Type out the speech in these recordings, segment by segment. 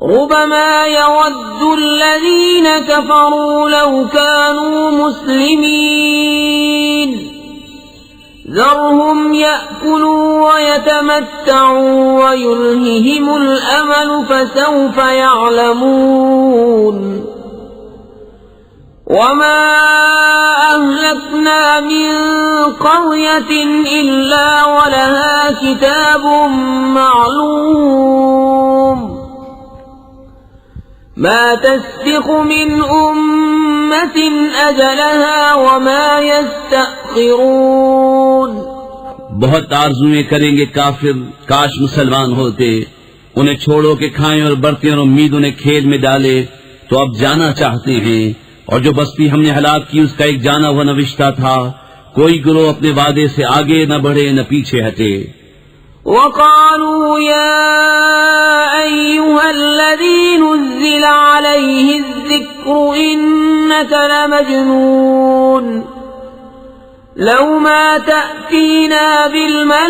ربما يود الذين كفروا لو كانوا مسلمين ذرهم يأكلوا ويتمتعوا ويلههم الأمل فسوف يعلمون وما أهلكنا من قرية إلا ولها كتاب معلوم ما تسبق من أمة أجلها وما يستأخرون. بہت آرزویں کریں گے کافر کاش مسلمان ہوتے. انہیں چھوڑو کہ کھائیں اور برتیں اور امید انہیں کھیل میں ڈالے تو اب جانا چاہتے ہیں. اور جو بستی ہم نے ہلاک کی اس کا ایک جانا ہوا نوشتہ تھا. کوئی گروہ اپنے وعدے سے آگے نہ بڑھے نہ پیچھے ہٹے. وقالوا يا أيها الذي نزل عليه الذكر إنك لمجنون لو ما تأتينا بالملائكة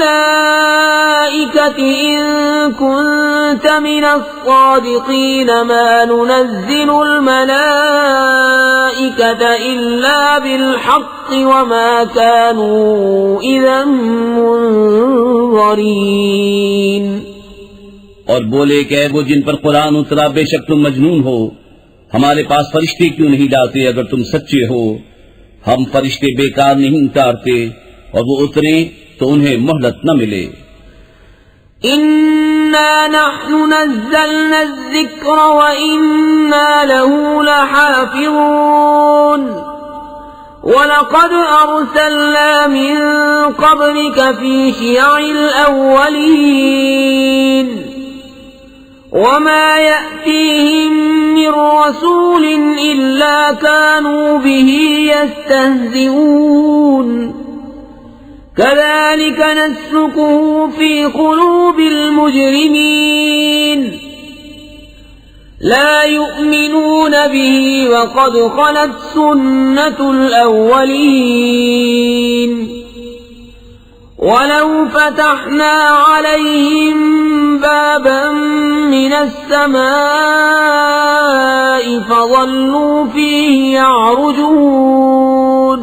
إن كنت من الصادقين ما ننزل الملائكة إلا بالحق وما كانوا إذا منظرين. اور بولے کہ اے وہ جن پر قرآن اترا بے شک تم مجنون ہو. ہمارے پاس فرشتے کیوں نہیں لاتے اگر تم سچے ہو. ہم فرشتے بیکار نہیں اتارتے اور وہ اتریں تو انہیں مہلت نہ ملے. اِنَّا نَحْنُ نَزَّلْنَا الذِّكْرَ وَإِنَّا لَهُ لَحَافِظُونَ وَلَقَدْ أَرْسَلْنَا مِن قَبْلِكَ فِي شِيَعِ الْأَوَّلِينَ وما يأتيهم من رسول إلا كانوا به يستهزئون كذلك نسلكه في قلوب المجرمين لا يؤمنون به وقد خلت سنة الأولين ولو فتحنا عليهم بابا من السماء فظلوا فيه يعرجون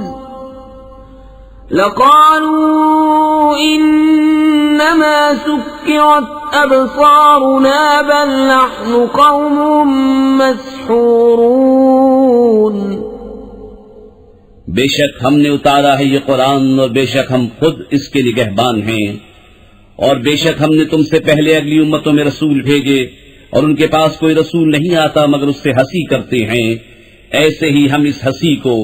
لقالوا إنما سكرت أبصارنا بل نحن قوم مسحورون. بے شک ہم نے اتارا ہے یہ قرآن اور بے شک ہم خود اس کے نگہبان ہیں. اور بے شک ہم نے تم سے پہلے اگلی امتوں میں رسول بھیجے اور ان کے پاس کوئی رسول نہیں آتا مگر اس سے ہنسی کرتے ہیں. ایسے ہی ہم اس ہنسی کو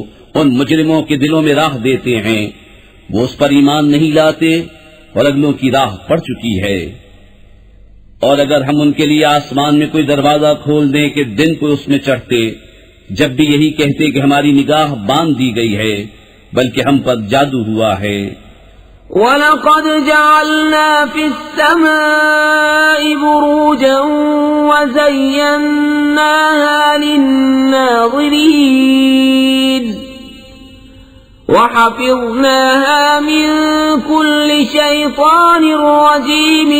ان مجرموں کے دلوں میں راہ دیتے ہیں. وہ اس پر ایمان نہیں لاتے اور اگلوں کی راہ پڑ چکی ہے. اور اگر ہم ان کے لیے آسمان میں کوئی دروازہ کھول دیں کہ دن کو اس میں چڑھتے جب بھی یہی کہتے کہ ہماری نگاہ باندھ دی گئی ہے بلکہ ہم پر جادو ہوا ہے. وَلَقَدْ جَعَلْنَا فِي السَّمَاءِ بُرُوجًا وَزَيَّنَّاهَا لِلنَّاظِرِينَ وَحَفِظْنَاهَا مِن كُلِّ شَيْطَانٍ رَّجِيمٍ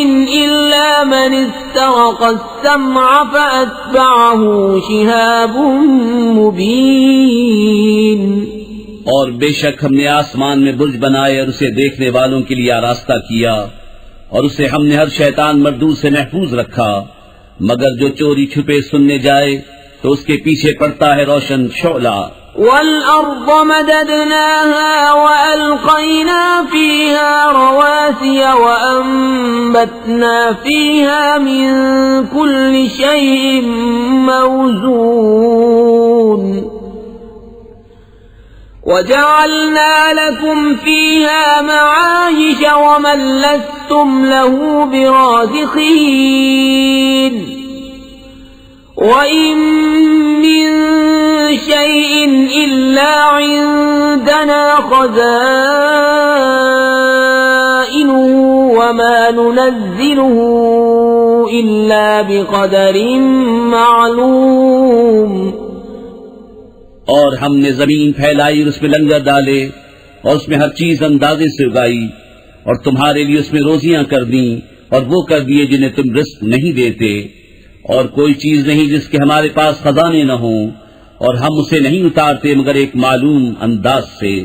إِلَّا مَنِ اسْتَرَقَ السَّمْعَ فَأَتْبَعَهُ شِهَابٌ مُّبِينٌ. اور بے شک ہم نے آسمان میں برج بنائے اور اسے دیکھنے والوں کے لیے آراستہ کیا اور اسے ہم نے ہر شیطان مردود سے محفوظ رکھا مگر جو چوری چھپے سننے جائے تو اس کے پیچھے پڑتا ہے روشن شعلہ. وَالْأَرْضَ مَدَدْنَاهَا وَأَلْقَيْنَا فِيهَا رَوَاسِيَ وَأَنبَتْنَا فِيهَا مِن كُلِّ شَيْءٍ مَّوْزُونٍ وَجَعَلْنَا لَكُمْ فِيهَا مَعَايِشَ وَمَن لَّسْتُمْ لَهُ بِرَازِقِينَ وَإِن مِّن شَيْءٍ إِلَّا عِندَنَا خَزَائِنُهُ وَمَا نُنَزِّلُهُ إِلَّا بِقَدَرٍ مَّعْلُومٍ. اور ہم نے زمین پھیلائی اور اس میں لنگر ڈالے اور اس میں ہر چیز اندازے سے اگائی اور تمہارے لیے اس میں روزیاں کر دیں اور وہ کر دیے جنہیں تم رزق نہیں دیتے اور کوئی چیز نہیں جس کے ہمارے پاس خزانے نہ ہوں، اور ہم اسے نہیں اتارتے مگر ایک معلوم انداز سے۔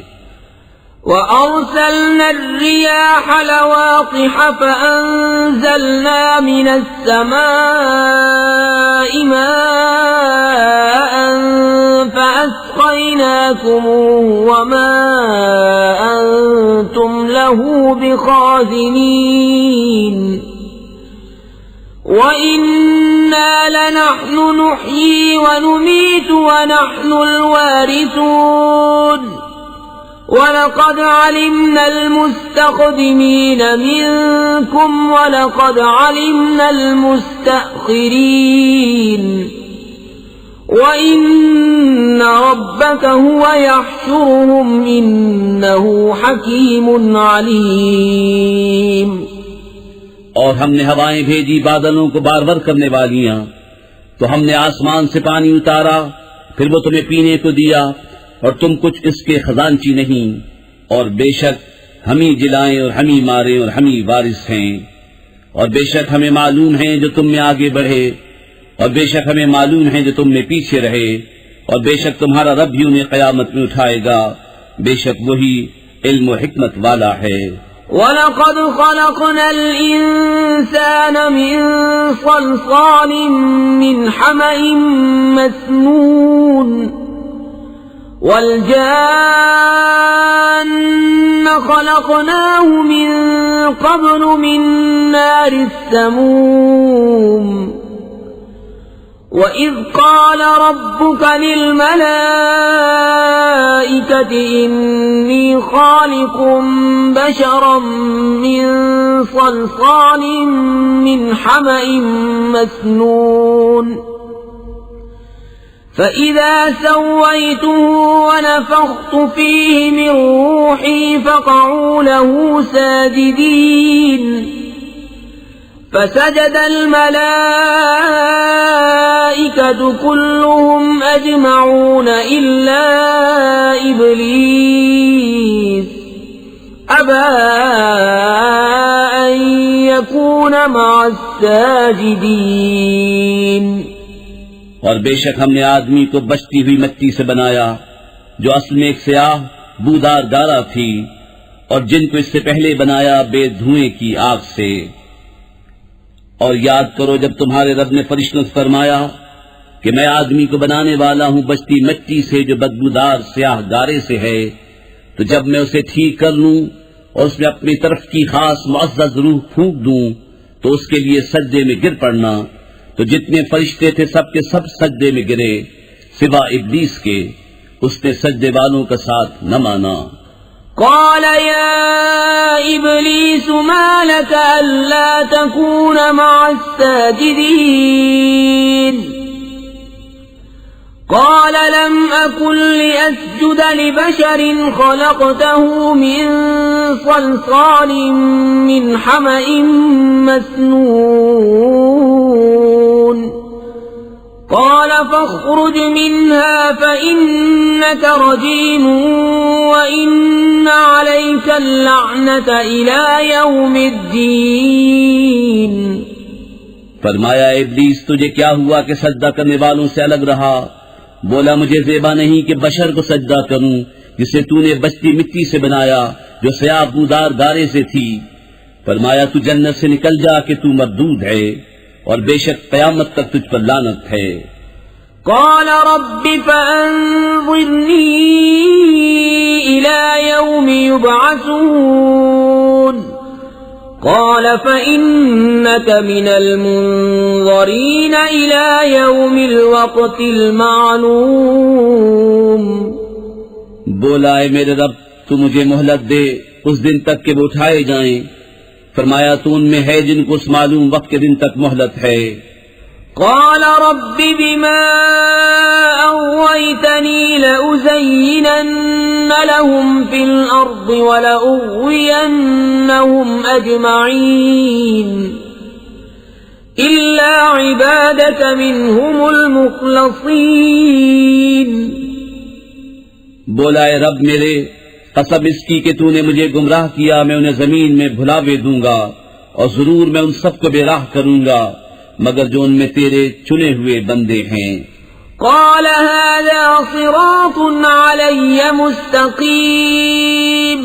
وَأَرْسَلْنَا الرِّيَاحَ لَوَاقِحَ فَأَنزَلْنَا مِنَ السَّمَاءِ مَاءً فَأَسْقَيْنَاكُمُوهُ وَمَا أَنْتُمْ لَهُ بِخَازِنِينَ وَإِنَّا لَنَحْنُ نُحْيِي وَنُمِيتُ وَنَحْنُ الْوَارِثُونَ وَلَقَدْ عَلِمْنَا الْمُسْتَقْدِمِينَ مِنْكُمْ وَلَقَدْ عَلِمْنَا الْمُسْتَأْخِرِينَ وَإِنَّ رَبَّكَ هُوَ يَحْشُرُهُمْ إِنَّهُ حَكِيمٌ عَلِيمٌ۔ اور ہم نے ہوائیں بھیجی بادلوں کو بارور کرنے والیاں، تو ہم نے آسمان سے پانی اتارا، پھر وہ تمہیں پینے کو دیا، اور تم کچھ اس کے خزانچی نہیں، اور بے شک ہم ہی جلائیں اور ہم ہی مارے اور ہم ہی وارث ہیں، اور بے شک ہمیں معلوم ہیں جو تم میں آگے بڑھے، اور بے شک ہمیں معلوم ہیں جو تم میں پیچھے رہے، اور بے شک تمہارا رب ہی انہیں قیامت میں اٹھائے گا، بے شک وہی علم و حکمت والا ہے۔ وَلَقَدْ خَلَقْنَا الْإِنسَانَ مِنْ صَلْصَالٍ مِّنْ حَمَإٍ مَّسْنُونٍ وَالْجَانَّ خَلَقْنَاهُ مِنْ قَبْلُ مِنْ نَارِ السَّمُومِ وَإِذْ قَالَ رَبُّكَ لِلْمَلَائِكَةِ إِنِّي خَالِقٌ بَشَرًا مِّن صَلْصَالٍ مِّنْ حَمَإٍ مَّسْنُونٍ فَإِذَا سَوَّيْتُهُ وَنَفَخْتُ فِيهِ مِنْ رُوحِي فَقَعُوا لَهُ سَاجِدِينَ فسجد الملائكة كلهم أجمعون إلا إبليس أبى أن يكون مع الساجدين۔ اور بے شک ہم نے آدمی کو بچتی ہوئی مٹی سے بنایا، جو اصل میں ایک سیاہ بودار گارا تھی، اور جن کو اس سے پہلے بنایا بے دھوئیں کی آگ سے۔ اور یاد کرو جب تمہارے رب نے فرشتوں سے فرمایا کہ میں آدمی کو بنانے والا ہوں بچتی مٹی سے جو بدبودار سیاہ گارے سے ہے، تو جب میں اسے ٹھیک کر لوں اور اس میں اپنی طرف کی خاص معزز روح پھونک دوں تو اس کے لیے سجدے میں گر پڑنا، تو جتنے فرشتے تھے سب کے سب سجدے میں گرے سوا ابلیس کے، اس نے سجدے والوں کا ساتھ نہ مانا۔ قال يا إبليس ما لك ألا تكون مع الساجدين قال لم أكن لأسجد لبشر خلقته من صلصال من حمأ مسنون قال فاخرج منها فإنك رجيم وإن عليك اللعنة إلى يوم الدين۔ فرمایا ابلیس تجھے کیا ہوا کہ سجدہ کرنے والوں سے الگ رہا؟ بولا مجھے زیبا نہیں کہ بشر کو سجدہ کروں جسے تو نے بچتی مٹی سے بنایا جو سیاہ بودار گارے سے تھی۔ فرمایا تو جنت سے نکل جا کہ تو مردود ہے اور بے شک قیامت تک تجھ پر لعنت ہے۔ قال رب فأنظرني إلى يوم يبعثون قال فإنك من المنظرين إلى يوم الوقت المعلوم۔ بولا اے میرے رب تو مجھے مہلت دے اس دن تک کہ وہ اٹھائے جائیں۔ فرمایا تو ان میں ہے جن کو اس معلوم وقت کے دن تک مہلت ہے۔ قال رب بما أغويتني لأزينن لهم في الأرض ولأغوينهم أجمعين إلا عبادك منهم المخلصين۔ بولا اے رب میرے قسم اس کی کہ تو نے مجھے گمراہ کیا میں انہیں زمین میں بھلاوے دوں گا اور ضرور میں ان سب کو بے راہ کروں گا مگر جو ان میں تیرے چنے ہوئے بندے ہیں۔ قال هذا صراط علي مستقيم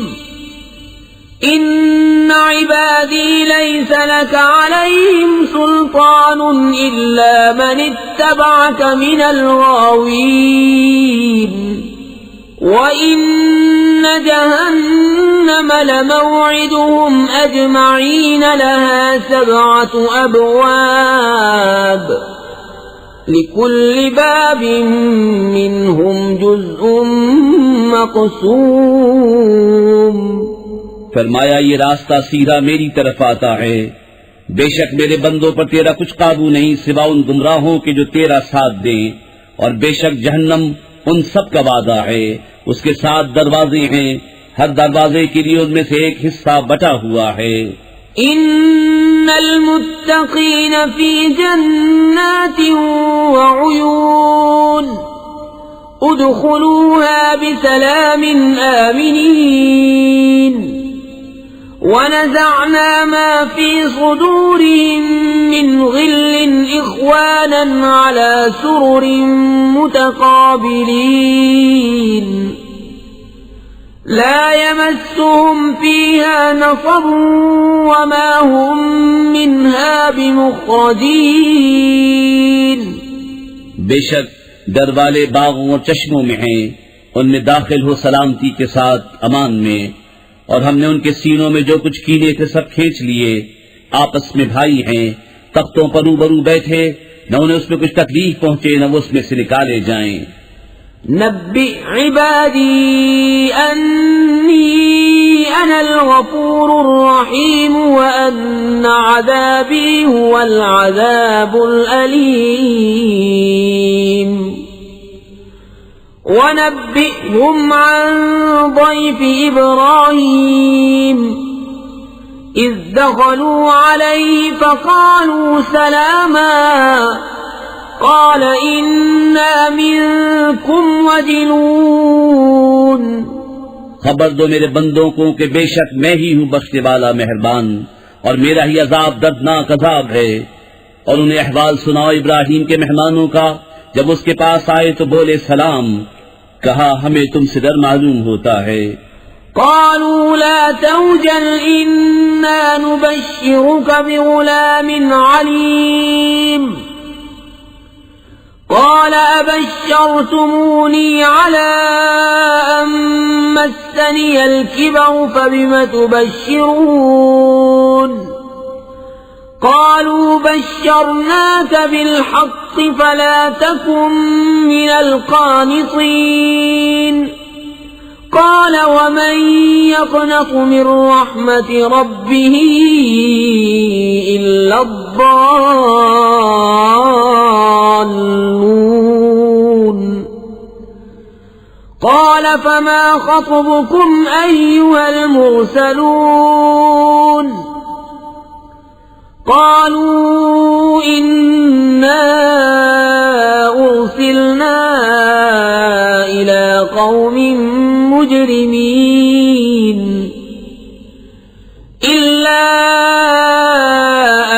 إن عبادي ليس لك عليهم سلطان إلا من اتبعك من الغاوين وإن جهنم لموعدهم أجمعين لها 7 أبواب لكل باب منهم جزء مقسوم۔ فرمایا یہ راستہ سیدھا میری طرف آتا ہے، بے شک میرے بندوں پر تیرا کچھ قابو نہیں سوا ان گمراہوں کے جو تیرا ساتھ دیں، اور بے شک جہنم ان سب کا وعدہ ہے، اس کے 7 دروازے ہیں، ہر دروازے کے لیے ان میں سے ایک حصہ بٹا ہوا ہے۔ ان المتقین فی جنات وعیون ادخلوها بسلام آمنین ونزعنا ما في صدورهم من غل إخوانا على سرر متقابلين لا يمسهم فيها نصب وما هم منها بمخرجين۔ بے شک در والے باغوں اور چشموں میں ہیں، ان میں داخل ہو سلامتی کے ساتھ امان میں، اور ہم نے ان کے سینوں میں جو کچھ کینے تھے سب کھینچ لیے، آپس میں بھائی ہیں، تختوں پر روبرو بیٹھے، نہ انہیں اس میں کچھ تکلیف پہنچے نہ وہ اس میں سے نکالے جائیں۔ نبئ عبادی انی انا الغفور الرحیم وان عذابی هو العذاب الالیم ونبئهم عن ضيف إبراهيم إذ دخلوا عليه فقالوا سلاما قال إنا منكم وجلون۔ خبر دو میرے بندوں کو کہ بے شک میں ہی ہوں بخشنے والا مہربان، اور میرا ہی عذاب دردناک عذاب ہے۔ اور انہیں احوال سناؤ ابراہیم کے مہمانوں کا، جب اس کے پاس آئے تو بولے سلام، کہا ہمیں تم سے ڈر معلوم ہوتا ہے۔ قالوا لا توجل إنا نبشرك بغلام عليم قال أبشرتموني على أن مسني الكبر فبم تبشرون قالوا بشرناك بالحق فلا تكن من القانطين قال ومن يقنط من رحمة ربه إلا الضالون قال فما خطبكم أيها المرسلون قالوا إنا أرسلنا إلى قوم مجرمين إلا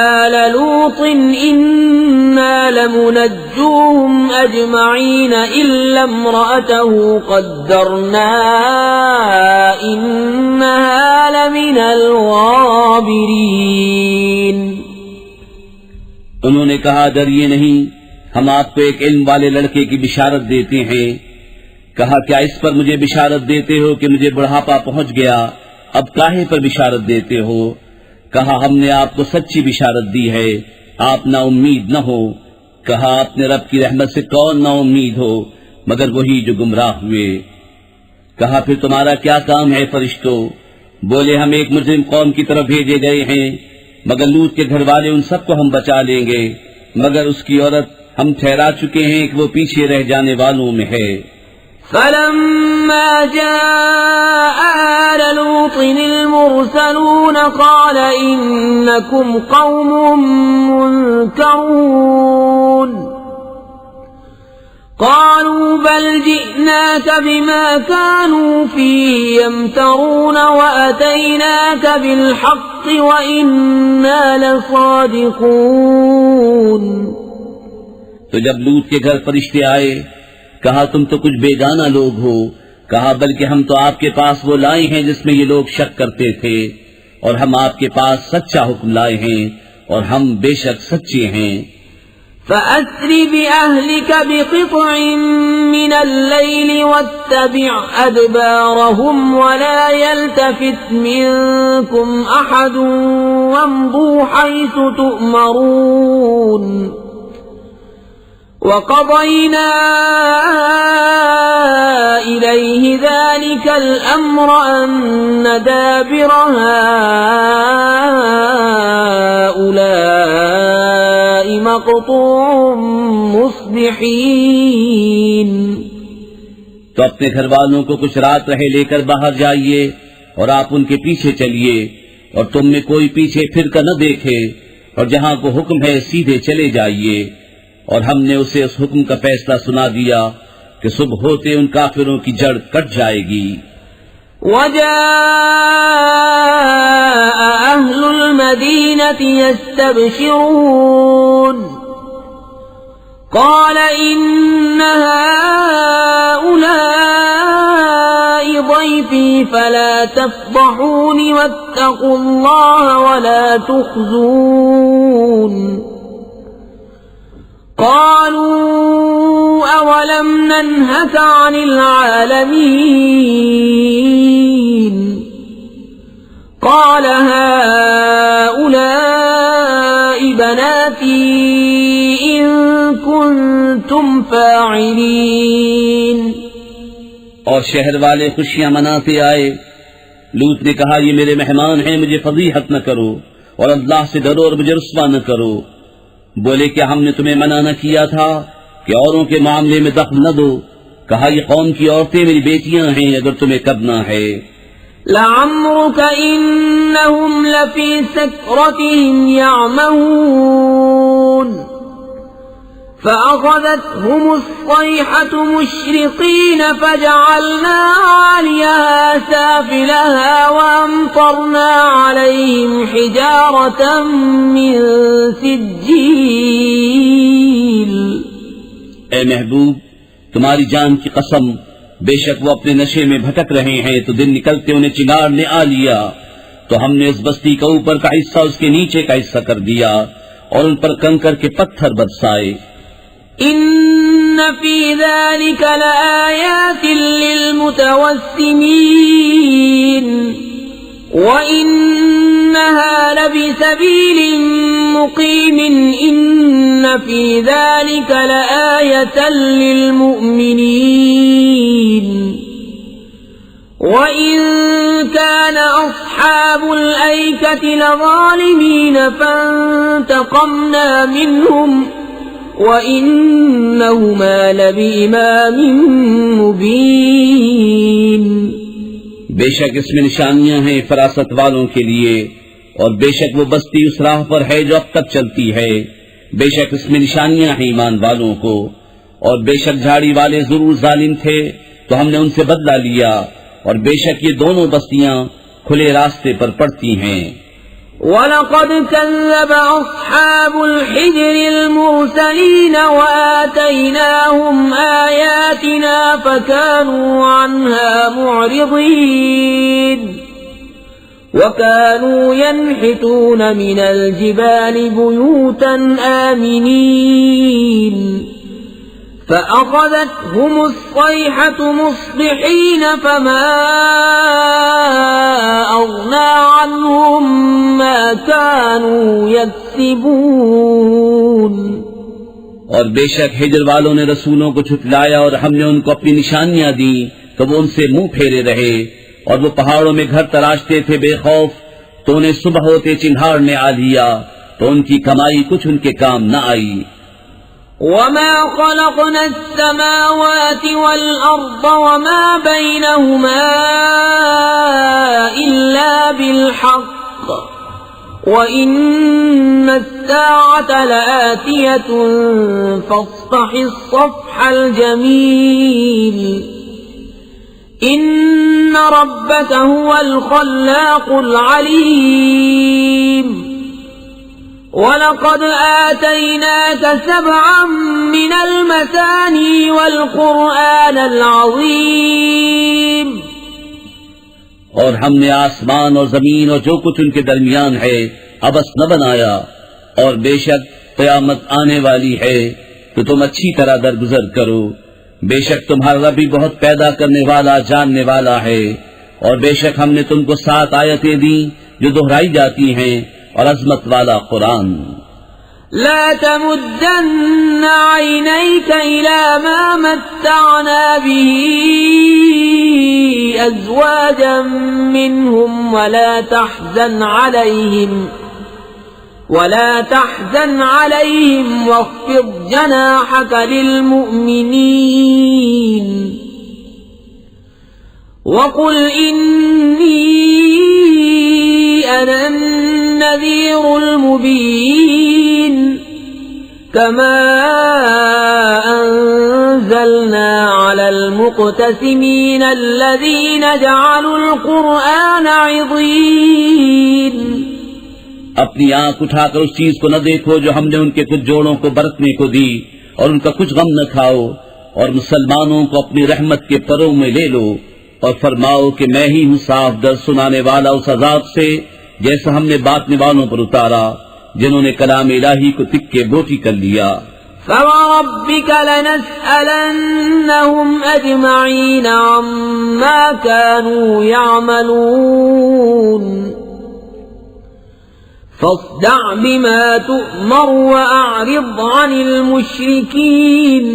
آل لوط إنا لمنجوهم أجمعين إلا امرأته قدرنا إنها لمن الغابرين۔ انہوں نے کہا ڈریے نہیں، ہم آپ کو ایک علم والے لڑکے کی بشارت دیتے ہیں۔ کہا کیا اس پر مجھے بشارت دیتے ہو کہ مجھے بڑھاپا پہنچ گیا، اب کاہے پر بشارت دیتے ہو؟ کہا ہم نے آپ کو سچی بشارت دی ہے، آپ نا امید نہ ہو۔ کہا اپنے رب کی رحمت سے کون نا امید ہو مگر وہی جو گمراہ ہوئے۔ کہا پھر تمہارا کیا کام ہے فرشتوں؟ بولے ہم ایک مجرم قوم کی طرف بھیجے گئے ہیں، مگر لوط کے گھر والے ان سب کو ہم بچا لیں گے، مگر اس کی عورت ہم ٹھہرا چکے ہیں کہ وہ پیچھے رہ جانے والوں میں ہے۔ فلما جاء آل لوط المرسلون قال إنكم قوم منكرون قالوا بل جئناك بما كانوا فيه يمترون وأتيناك بالحق وإنا لصادقون۔ تو جب لوط کے گھر فرشتے آئے کہا تم تو کچھ بیگانہ لوگ ہو، کہا بلکہ ہم تو آپ کے پاس وہ لائے ہیں جس میں یہ لوگ شک کرتے تھے، اور ہم آپ کے پاس سچا حکم لائے ہیں اور ہم بے شک سچے ہیں۔ فَأَسْرِ بِأَهْلِكَ بِقِطْعٍ مِّنَ اللَّيْلِ وَاتَّبِعْ أَدْبَارَهُمْ وَلَا يَلْتَفِتْ مِنكُمْ أَحَدٌ وَامْضُوا حَيْثُ تُؤْمَرُونَ۔ وَقَضَيْنَا إِلَيْهِ ذَلِكَ الْأَمْرَ أَنَّ دَابِرَ هَٰؤُلَاءِ مَقْطُوعٌ مُصْبِحِينَ۔ تو اپنے گھر والوں کو کچھ رات رہے لے کر باہر جائیے اور آپ ان کے پیچھے چلیے، اور تم میں کوئی پیچھے پھر کر نہ دیکھے، اور جہاں کو حکم ہے سیدھے چلے جائیے۔ اور ہم نے اسے اس حکم کا فیصلہ سنا دیا کہ صبح ہوتے ان کافروں کی جڑ کٹ جائے گی۔ وَجَاءَ أَهْلُ الْمَدِينَةِ يَسْتَبْشِرُونَ قَالَ إِنَّ هَٰؤُلَاءِ ضَيْفِي فَلَا تَفْضَحُونِ وَاتَّقُوا اللَّهَ وَلَا تُخْزُونِ۔ قالوا أولم ننهك عن العالمين قال هؤلاء بناتي إن كنتم فاعلين۔ اور شہر والے خوشیاں مناتے آئے۔ لوط نے کہا یہ میرے مہمان ہیں، مجھے فضیحت نہ کرو اور اللہ سے ڈرو اور مجھے رسوا نہ کرو۔ بولے کیا ہم نے تمہیں منع نہ کیا تھا کہ اوروں کے معاملے میں دخل نہ دو؟ کہا یہ قوم کی عورتیں میری بیٹیاں ہیں، اگر تمہیں کرنا ہے۔ لعمرك إنهم لفي سكرتهم يعمهون فأخذتهم الصيحة مشرقين فجعلنا عاليها سافلها وأمطرنا عليهم حجارة من سجيل۔ اے محبوب، تمہاری جان کی قسم، بے شک وہ اپنے نشے میں بھٹک رہے ہیں، تو دن نکلتے انہیں چنگار نے آ لیا، تو ہم نے اس بستی کا اوپر کا حصہ اس کے نیچے کا حصہ کر دیا اور ان پر کنکر کے پتھر برسائے۔ إن في ذلك لآيات للمتوسمين وإنها لبسبيل مقيم إن في ذلك لآية للمؤمنين وإن كان أصحاب الأيكة لظالمين فانتقمنا منهم وَإِنَّهُمَا لَبِإِمَامٍ مُبِينٍ۔ بے شک اس میں نشانیاں ہیں فراست والوں کے لیے، اور بے شک وہ بستی اس راہ پر ہے جو اب تک چلتی ہے۔ بے شک اس میں نشانیاں ہیں ایمان والوں کو، اور بے شک جھاڑی والے ضرور ظالم تھے تو ہم نے ان سے بدلہ لیا، اور بے شک یہ دونوں بستیاں کھلے راستے پر پڑتی ہیں۔ وَلَقَدْ كَذَّبَ أَصْحَابُ الْحِجْرِ الْمُرْسَلِينَ وَآتَيْنَاهُمْ آيَاتِنَا فَكَانُوا عَنْهَا مُعْرِضِينَ وَكَانُوا يَنْحِتُونَ مِنَ الْجِبَالِ بُيُوتًا آمِنِينَ فَأَخَذَتْهُمُ الصَّيْحَةُ مُصْبِحِينَ فَمَا أَغْنَى عَنْهُمْ مَا كَانُوا يَكْسِبُونَ۔ اور بے شک ہجر والوں نے رسولوں کو جھٹلایا اور ہم نے ان کو اپنی نشانیاں دیں تو وہ ان سے منہ پھیرے رہے، اور وہ پہاڑوں میں گھر تراشتے تھے بے خوف، تو انہیں صبح ہوتے چنگھاڑ نے آ لیا، تو ان کی کمائی کچھ ان کے کام نہ آئی۔ وَمَا خَلَقْنَا السَّمَاوَاتِ وَالْأَرْضَ وَمَا بَيْنَهُمَا إِلَّا بِالْحَقِّ وَإِنَّ السَّاعَةَ لَآتِيَةٌ فَاصْفَحِ الصَّفْحَ الْجَمِيلَ إِنَّ رَبَّكَ هُوَ الْخَلَّاقُ الْعَلِيمُ وَلَقَدْ آتَيْنَاكَ 7 مِنَ الْمَثَانِي وَالْقُرْآنَ الْعَظِيمَ اور ہم نے آسمان اور زمین اور جو کچھ ان کے درمیان ہے عبث نہ بنایا، اور بے شک قیامت آنے والی ہے تو تم اچھی طرح درگزر کرو، بے شک تمہارا رب بھی بہت پیدا کرنے والا جاننے والا ہے، اور بے شک ہم نے تم کو 7 آیتیں دی جو دہرائی جاتی ہیں اور عظمت والا قرآن۔ لا تمدن عينيك إلى ما متعنا به أزواجا منهم ولا تحزن عليهم واخفض جناحك للمؤمنين وقل إني أنا النذير المبين كما أنزلنا على المقتسمين الذين جعلوا القرآن عضين۔ اپنی آنکھ اٹھا کر اس چیز کو نہ دیکھو جو ہم نے ان کے کچھ جوڑوں کو برتنے کو دی، اور ان کا کچھ غم نہ کھاؤ، اور مسلمانوں کو اپنی رحمت کے پروں میں لے لو، اور فرماؤ کہ میں ہی ہوں صاف در سنانے والا اس عذاب سے جیسا ہم نے بانٹنے والوں پر اتارا جنہوں نے کلام الہی کو تکے بوٹی کر لیا۔ فَوَرَبِّكَ لَنَسْأَلَنَّهُمْ أَجْمَعِينَ عَمَّا كَانُوا يَعْمَلُونَ فَاصْدَعْ بِمَا تُؤْمَرُ وَأَعْرِضْ عَنِ الْمُشْرِكِينَ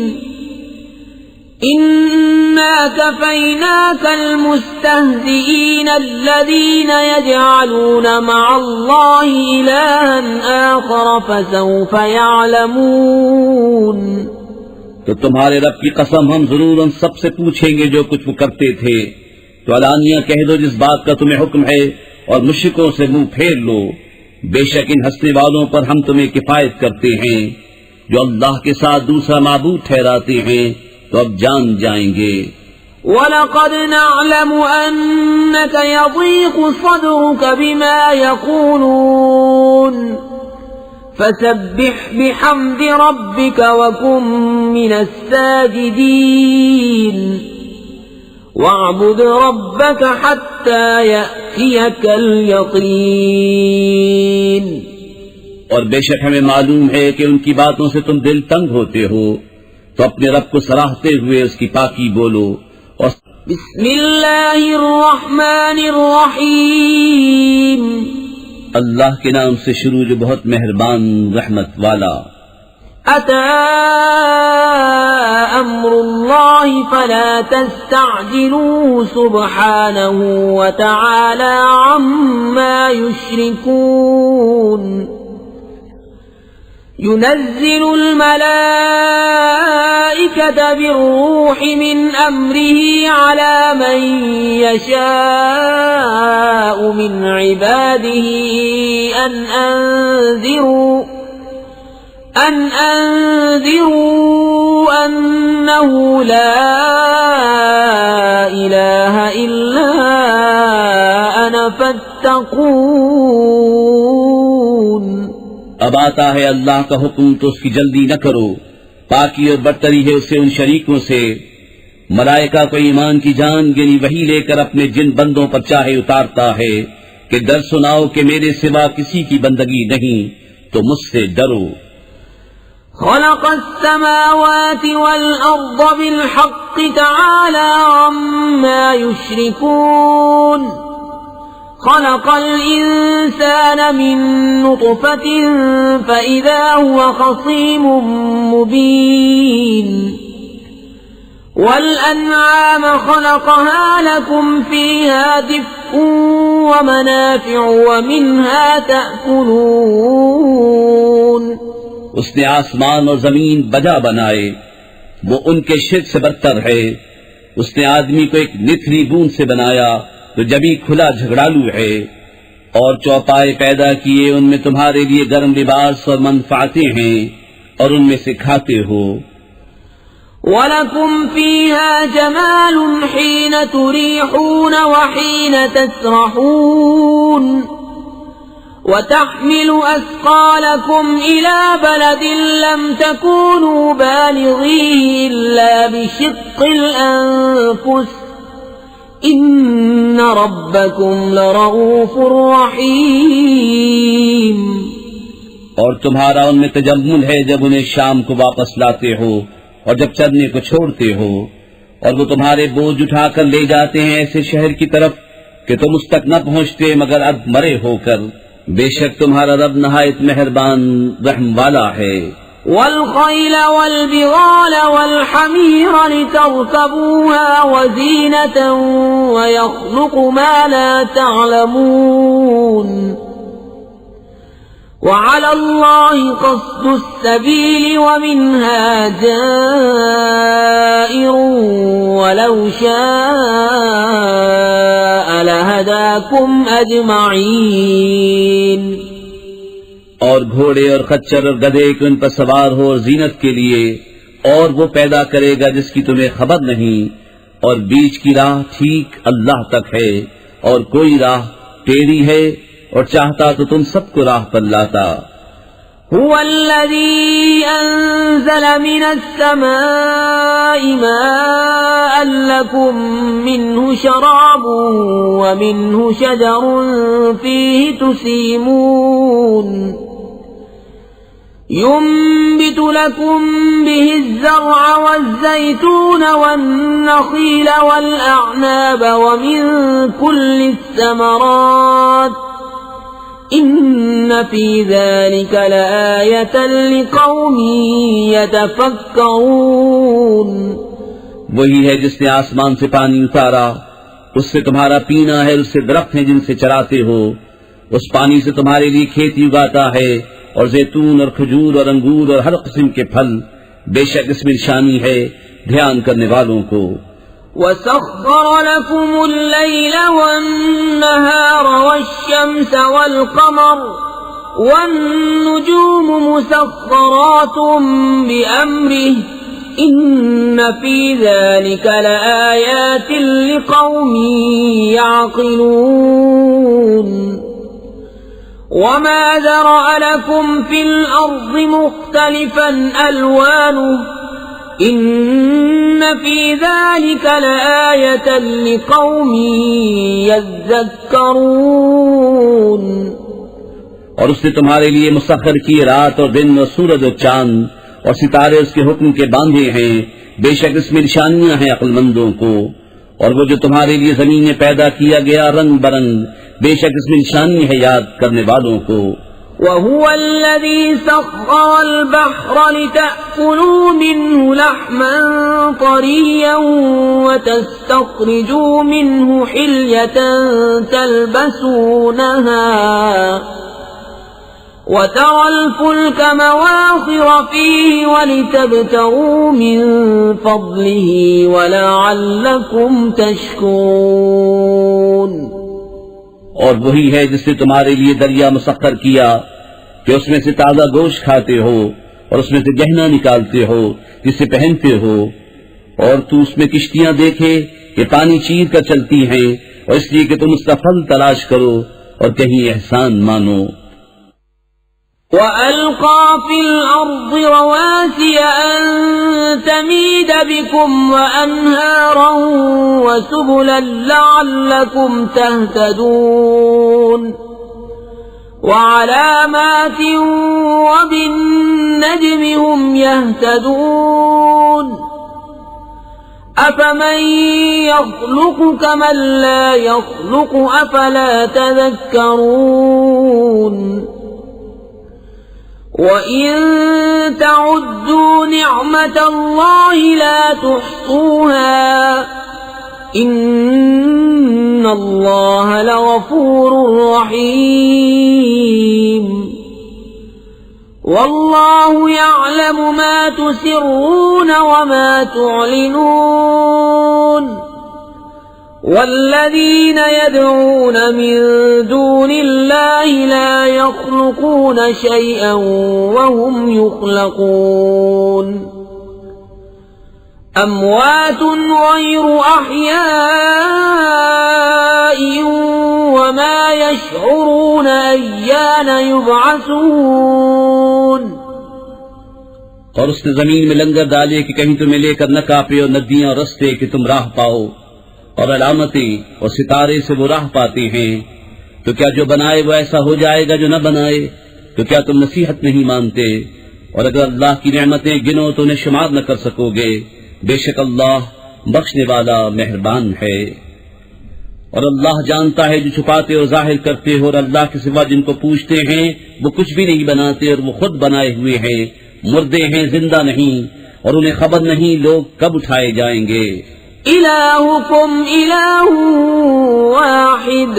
إِنَّا كَفَيْنَاكَ الْمُسْتَهْزِئِينَ الَّذِينَ يَجْعَلُونَ مَعَ اللَّهِ إِلَٰهًا آخَرَ فَسَوْفَ يَعْلَمُونَ۔ تو تمہارے رب کی قسم ہم ضرور ان سب سے پوچھیں گے جو کچھ وہ کرتے تھے، تو علانیہ کہہ دو جس بات کا تمہیں حکم ہے، اور مشرکوں سے منہ پھیر لو، بے شک ان ہنسنے والوں پر ہم تمہیں کفایت کرتے ہیں، جو اللہ کے ساتھ دوسرا معبود ٹھہراتے ہیں تو اب جان جائیں گے۔ وَلَقَدْ نَعْلَمُ أَنَّكَ يَضِيقُ صَدْرُكَ بِمَا يَقُولُونَ فَسَبِّحْ بِحَمْدِ رَبِّكَ وَكُن مِّنَ السَّاجِدِينَ وَاعْبُدْ رَبَّكَ حَتَّى يَأْتِيَكَ الْيَقِينُ۔ اور بے شک ہمیں معلوم ہے کہ ان کی باتوں سے تم دل تنگ ہوتے ہو، تو اپنے رب کو سراہتے ہوئے اس کی پاکی بولو۔ اور بسم اللہ الرحمن الرحیم، اللہ کے نام سے شروع جو بہت مہربان رحمت والا۔ أتى أمر الله فلا تستعجلوه سبحانه وتعالى عما يشركون ينزل الملائكة بالروح من أمره على من يشاء من عباده أن أنذروا أنه لا إله إلا أنا فاتقون۔ اب آتا ہے اللہ کا حکم تو اس کی جلدی نہ کرو، پاکی اور برتری ہے اسے ان شریکوں سے۔ ملائکہ کو ایمان کی جان یعنی وہی لے کر اپنے جن بندوں پر چاہے اتارتا ہے کہ ڈر سناؤ کہ میرے سوا کسی کی بندگی نہیں تو مجھ سے ڈرو۔ خلق السماوات والأرض بالحق تعالى عما يشركون خلق الإنسان من نطفة فإذا هو خصيم مبين والأنعام خلقها لكم فيها دفء ومنافع ومنها تأكلون۔ اس نے آسمان اور زمین بجا بنائے، وہ ان کے شرک سے بدتر ہے۔ اس نے آدمی کو ایک نتھری بوند سے بنایا تو جبھی کھلا جھگڑالو ہے، اور چوپائے پیدا کیے، ان میں تمہارے لیے گرم لباس اور منفعتیں ہیں، اور ان میں سے کھاتے ہو۔ وَلَكُمْ فِيهَا جَمَالٌ حِينَ تُرِيحُونَ وَحِينَ تَسْرَحُونَ وَتَحْمِلُ أَثْقَالَكُمْ إِلَى بَلَدٍ لَّمْ تَكُونُوا بَالِغِيهِ إِلَّا بِشِقِّ الْأَنفُسِ إِنَّ رَبَّكُمْ لَرَءُوفٌ رَّحِيمٌ۔ اور تمہارا ان میں تجمل ہے جب انہیں شام کو واپس لاتے ہو اور جب چرنے کو چھوڑتے ہو، اور وہ تمہارے بوجھ اٹھا کر لے جاتے ہیں ایسے شہر کی طرف کہ تم اس تک نہ پہنچتے مگر اب مرے ہو کر۔ بے شک تمہارا رب نہایت مہربان رحم والا ہے۔ وَالْخَيْلَ وَالْبِغَالَ وَالْحَمِيرَ لِتَرْكَبُوهَا وَزِينَةً وَيَخْلُقُ مَا لَا تَعْلَمُونَ وَعَلَى اللَّهِ قَصْدُ السَّبِيلِ وَمِنْهَا جَائِرٌ وَلَوْ شَاءَ لَهَدَاكُمْ أَجْمَعِينَ۔ اور گھوڑے اور خچر اور گدھے کہ ان پر سوار ہو اور زینت کے لیے، اور وہ پیدا کرے گا جس کی تمہیں خبر نہیں، اور بیچ کی راہ ٹھیک اللہ تک ہے، اور کوئی راہ ٹیڑھی ہے، اور چاہتا تو تم سب کو راہ پر لاتا۔ هو الذي أنزل من السماء ماء لكم منه شراب ومنه شجر فيه تسيمون ينبت لكم به الزرع والزيتون والنخيل والأعناب ومن كل الثمرات إن في ذلك لآية لقوم يتفكرون۔ وہی ہے جس نے آسمان سے پانی اتارا، اس سے تمہارا پینا ہے، اس سے درخت ہیں جن سے چراتے ہو، اس پانی سے تمہارے لیے کھیتی اگاتا ہے، اور زیتون اور کھجور اور انگور اور ہر قسم کے پھل، بے شک اس میں نشانی ہے دھیان کرنے والوں کو۔ وَسَخَّرَ لَكُمُ اللَّيْلَ وَالنَّهَارَ وَالشَّمْسَ وَالْقَمَرَ وَالنُّجُومُ مُسَخَّرَاتٌ بِأَمْرِهِ إِنَّ فِي ذَلِكَ لَآيَاتٍ لِقَوْمٍ يَعْقِلُونَ وَمَا ذَرَأَ لَكُمْ فِي الْأَرْضِ مُخْتَلِفًا أَلْوَانُهُ إِنَّ فِي ذَلِكَ لَآيَةً لِقَوْمٍ يَذَّكَّرُونَ۔ اور اس نے تمہارے لیے مسخر کی رات اور دن اور سورج اور چاند اور ستارے اس کے حکم کے باندھے ہیں، بے شک اس میں نشانیاں ہیں عقل مندوں کو۔ اور وہ جو تمہارے لیے زمین میں پیدا کیا گیا رنگ برنگ، بے شک اس میں نشانی ہے یاد کرنے والوں کو۔ وَهُوَ الَّذِي سَخَّرَ الْبَحْرَ لِتَأْكُلُوا مِنْهُ لَحْمًا طَرِيًّا وَتَسْتَخْرِجُوا مِنْهُ حِلْيَةً تَلْبَسُونَهَا وَتَرَى الْفُلْكَ مَوَاخِرَ فِيهِ وَلِتَبْتَغُوا مِنْ فَضْلِهِ وَلَعَلَّكُمْ تَشْكُرُونَ۔ اور وہی ہے جس نے تمہارے لیے دریا مسخر کیا کہ اس میں سے تازہ گوشت کھاتے ہو اور اس میں سے گہنا نکالتے ہو جسے پہنتے ہو، اور تو اس میں کشتیاں دیکھے کہ پانی چیر کر چلتی ہیں، اور اس لیے کہ تم اس کا پھل تلاش کرو اور کہیں احسان مانو۔ وَأَلْقَى فِي الْأَرْضِ رَوَاسِيَ أَن تَمِيدَ بِكُمْ وَأَنْهَارًا وَسُبُلًا لَعَلَّكُمْ تَهْتَدُونَ وَعَلَامَاتٍ وَبِالنَّجْمِ هُمْ يَهْتَدُونَ أَفَمَن يَخْلُقُ كَمَن لَّا يَخْلُقُ أَفَلَا تَذَكَّرُونَ وَإِن تَعُدُّوا نِعْمَةَ اللَّهِ لَا تُحْصُوهَا إِنَّ اللَّهَ لَغَفُورٌ رَّحِيمٌ وَاللَّهُ يَعْلَمُ مَا تُسِرُّونَ وَمَا تُعْلِنُونَ والذين يدعون من دون الله لا يخلقون شيئا وهم يخلقون أموات غير أحياء وما يشعرون أيان يبعثون. اور اس نے زمین میں لنگر ڈالے کہ کہیں تمہیں لے کر نہ کاپے، اور ندیاں اور رستے کہ تم راہ پاؤ، اور علامتیں اور ستارے سے وہ راہ پاتے ہیں. تو کیا جو بنائے وہ ایسا ہو جائے گا جو نہ بنائے؟ تو کیا تم نصیحت نہیں مانتے؟ اور اگر اللہ کی نعمتیں گنو تو انہیں شمار نہ کر سکو گے. بے شک اللہ بخشنے والا مہربان ہے. اور اللہ جانتا ہے جو چھپاتے اور ظاہر کرتے ہو، اور اللہ کے سوا جن کو پوچھتے ہیں وہ کچھ بھی نہیں بناتے، اور وہ خود بنائے ہوئے ہیں. مردے ہیں، زندہ نہیں، اور انہیں خبر نہیں لوگ کب اٹھائے جائیں گے. إلهكم إله واحد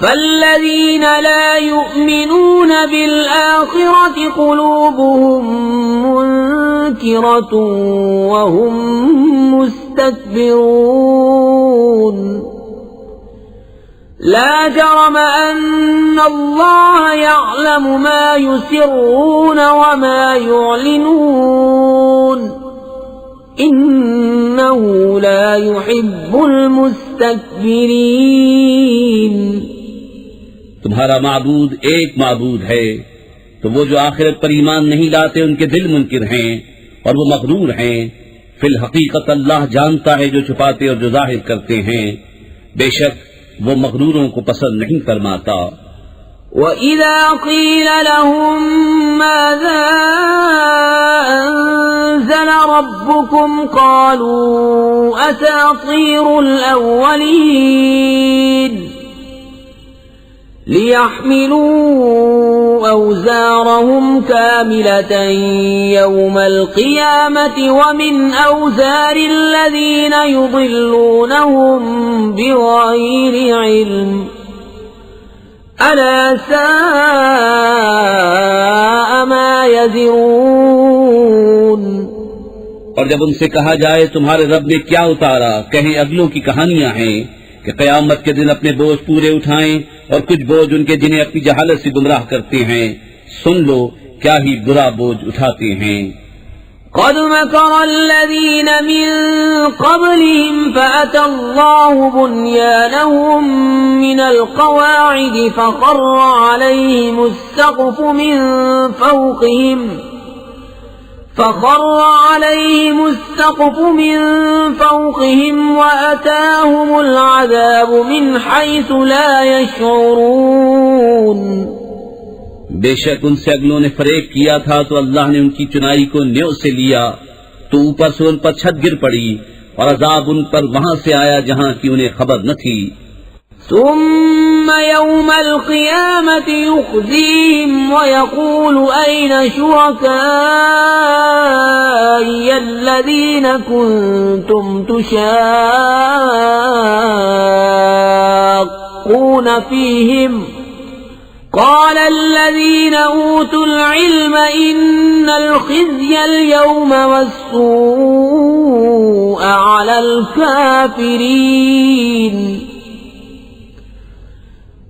فالذين لا يؤمنون بالآخرة قلوبهم منكرة وهم مستكبرون. لا جرم أن الله يعلم ما يسرون وما يعلنون إنه لا يحب المستكبرين. تمہارا معبود ایک معبود ہے، تو وہ جو آخرت پر ایمان نہیں لاتے ان کے دل منکر ہیں اور وہ مغرور ہیں. فی الحقیقت اللہ جانتا ہے جو چھپاتے اور جو ظاہر کرتے ہیں. بے شک وہ مغروروں کو پسند نہیں فرماتا. وَإِذَا قِيلَ لَهُم مَّاذَا أَنزَلَ رَبُّكُمْ قَالُوا أَسَاطِيرُ الْأَوَّلِينَ لِيَحْمِلُوا أَوْزَارَهُمْ كَامِلَةً يَوْمَ الْقِيَامَةِ وَمِنْ أَوْزَارِ الَّذِينَ يُضِلُّونَهُم بِغَيْرِ عِلْمٍ أَلَا سَاءَ مَا يَزِرُونَ. اور جب ان سے کہا جائے تمہارے رب نے کیا اتارا، کہیں اگلوں کی کہانیاں ہیں کہ قیامت کے دن اپنے بوجھ پورے اٹھائیں، اور کچھ بوجھ ان کے جنہیں اپنی جہالت سے گمراہ کرتے ہیں. سن لو کیا ہی برا بوجھ اٹھاتے ہیں. قد مكر الذين من قبلهم فأتى الله بنيانهم من القواعد فخر عليهم السقف من فوقهم وأتاهم العذاب من حيث لا يشعرون. بے شک ان سے اگلوں نے فریب کیا تھا تو اللہ نے ان کی چنائی کو نیو سے لیا، تو اوپر سے ان پر چھت گر پڑی، اور عذاب ان پر وہاں سے آیا جہاں کی انہیں خبر نہ تھی. ثم يوم القيامة يخزيهم ويقول أين شركائي الذين كنتم تشاقون فيهم قال الذين أوتوا العلم إن الخزي اليوم والسوء على الكافرين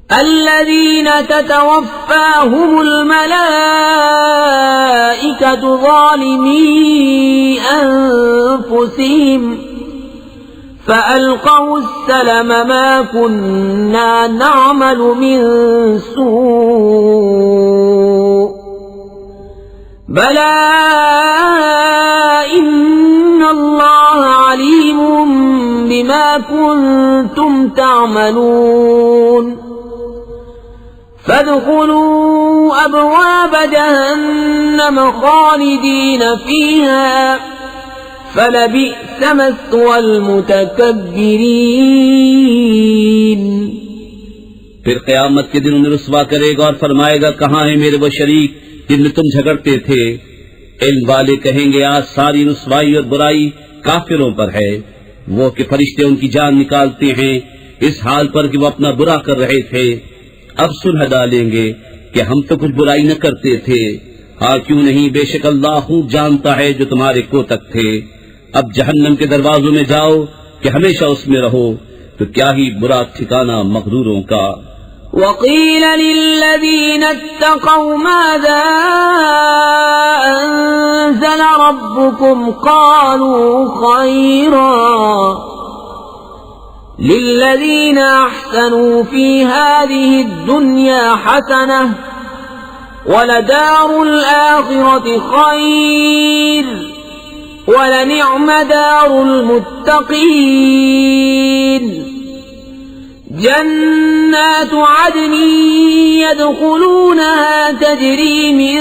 الذين تتوفاهم الملائكة ظالمي أنفسهم فألقوا السلم ما كنا نعمل من سوء بلى إن الله عليم بما كنتم تعملون فادخلوا أبواب جهنم خالدين فيها فلبئس مثوى المتكبرين. پھر قیامت کے دن انہیں رسوا کرے گا اور فرمائے گا کہاں ہیں میرے وہ شریک جن میں تم جھگڑتے تھے. علم والے کہیں گے آج ساری رسوائی اور برائی کافروں پر ہے، وہ کہ فرشتے ان کی جان نکالتے ہیں اس حال پر کہ وہ اپنا برا کر رہے تھے. اب سلح ڈالیں گے کہ ہم تو کچھ برائی نہ کرتے تھے. ہاں کیوں نہیں، بے شک اللہ خوب جانتا ہے جو تمہارے کوتک تھے. اب جہنم کے دروازوں میں جاؤ کہ ہمیشہ اس میں رہو، تو کیا ہی برا ٹھکانہ مغروروں کا۔ وقيل للذين اتقوا ماذا أنزل ربكم قالوا خيرا للذين أحسنوا في هذه الدنيا حسنة ولدار الآخرة خير ولنعم دار المتقين جنات عدن يدخلونها تجري من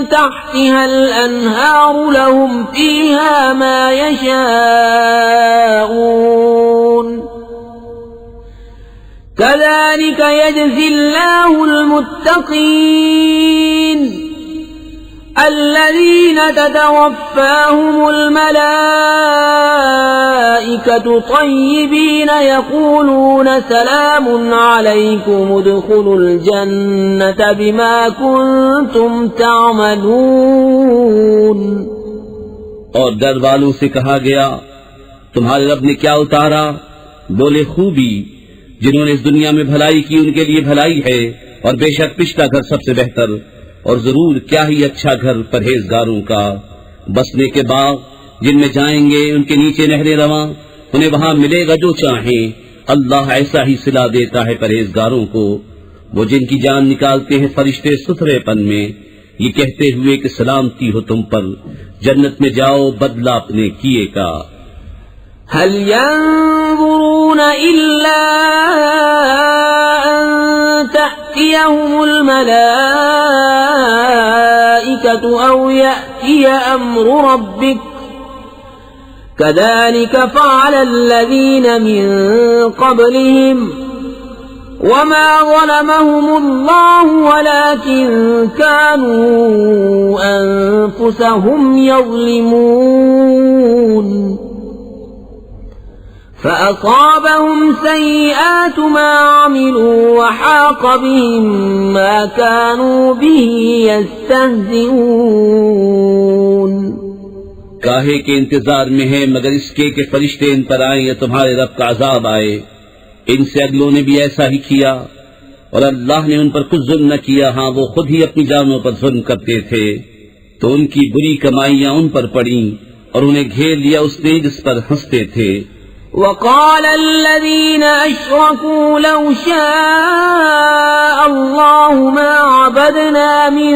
تحتها الأنهار لهم فيها ما يشاءون كذلك يجزي الله المتقين الذين تتوفاهم الملائكة طيبين يقولون سلام عليكم ادخلوا الجنة بما كنتم تعملون۔ اور در والوں سے کہا گیا تمہارے رب نے کیا اتارا؟ بولے خوبی، جنہوں نے اس دنیا میں بھلائی کی ان کے لیے بھلائی ہے، اور بے شک پچھلا گھر سب سے بہتر، اور ضرور کیا ہی اچھا گھر پرہیزگاروں کا، بسنے کے باغ جن میں جائیں گے ان کے نیچے نہریں رواں، انہیں وہاں ملے گا جو چاہیں، اللہ ایسا ہی صلہ دیتا ہے پرہیزگاروں کو۔ وہ جن کی جان نکالتے ہیں فرشتے ستھرے پن میں، یہ کہتے ہوئے کہ سلامتی ہو تم پر، جنت میں جاؤ بدلہ اپنے کیے کا۔ هل ينظرون إلا أن تأتيهم الملائكة أو يأتي أمر ربك كذلك فعل الذين من قبلهم وما ظلمهم الله ولكن كانوا أنفسهم يظلمون فأصابهم سيئات ما عملوا وحاق بهم ما كانوا به يستهزئون۔ کاہے کے انتظار میں ہے مگر اس کے کہ فرشتے ان پر آئیں یا تمہارے رب کا عذاب آئے۔ ان سے اگلوں نے بھی ایسا ہی کیا، اور اللہ نے ان پر کچھ ظلم نہ کیا، ہاں وہ خود ہی اپنی جانوں پر ظلم کرتے تھے، تو ان کی بری کمائیاں ان پر پڑیں اور انہیں گھیر لیا اس نے جس پر ہنستے تھے۔ وقال الذين أشركوا لو شاء الله ما عبدنا من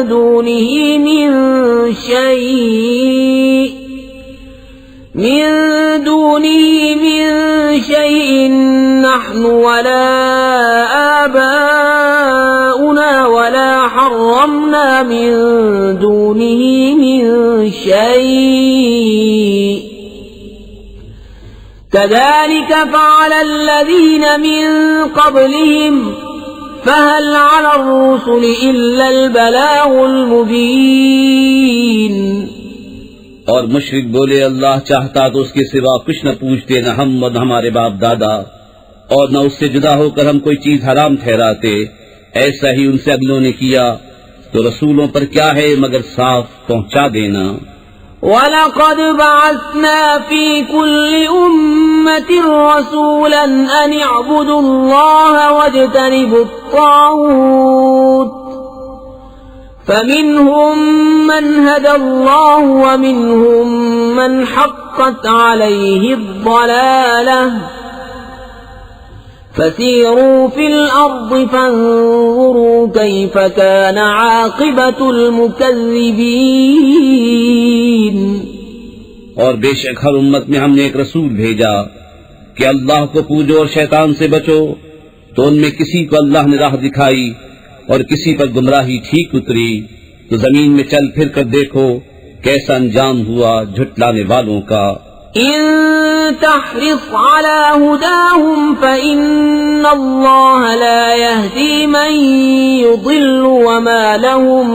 دونه من شيء نحن ولا آباؤنا ولا حرمنا من دونه من شيء كذلك فعل الذين من قبلهم فهل على الرسل إلا البلاغ المبين۔ اور مشرک بولے اللہ چاہتا تو اس کے سوا کچھ نہ پوچھتے، نہ ہم اور نہ ہمارے باپ دادا، اور نہ اس سے جدا ہو کر ہم کوئی چیز حرام ٹھہراتے، ایسا ہی ان سے اگلوں نے کیا، تو رسولوں پر کیا ہے مگر صاف پہنچا دینا۔ وَلَقَدْ بَعَثْنَا فِي كُلِّ أُمَّةٍ رَّسُولًا أَنِ اعْبُدُوا اللَّهَ وَاجْتَنِبُوا الطَّاغُوتَ فَمِنْهُمْ مَنْ هَدَى اللَّهُ وَمِنْهُمْ مَنْ حَقَّتْ عَلَيْهِ الضَّلَالَةُ فَسِيرُوا فِي الْأَرْضِ فَانظُرُوا كَيْفَ كَانَ عَاقِبَةُ الْمُكَذِّبِينَ۔ اور بے شک ہر امت میں ہم نے ایک رسول بھیجا کہ اللہ کو پوجو اور شیطان سے بچو، تو ان میں کسی کو اللہ نے راہ دکھائی اور کسی پر گمراہی ٹھیک اتری، تو زمین میں چل پھر کر دیکھو کیسا انجام ہوا جھٹلانے والوں کا۔ إن تحرص على هداهم فإن الله لا يهدي من يضل وما لهم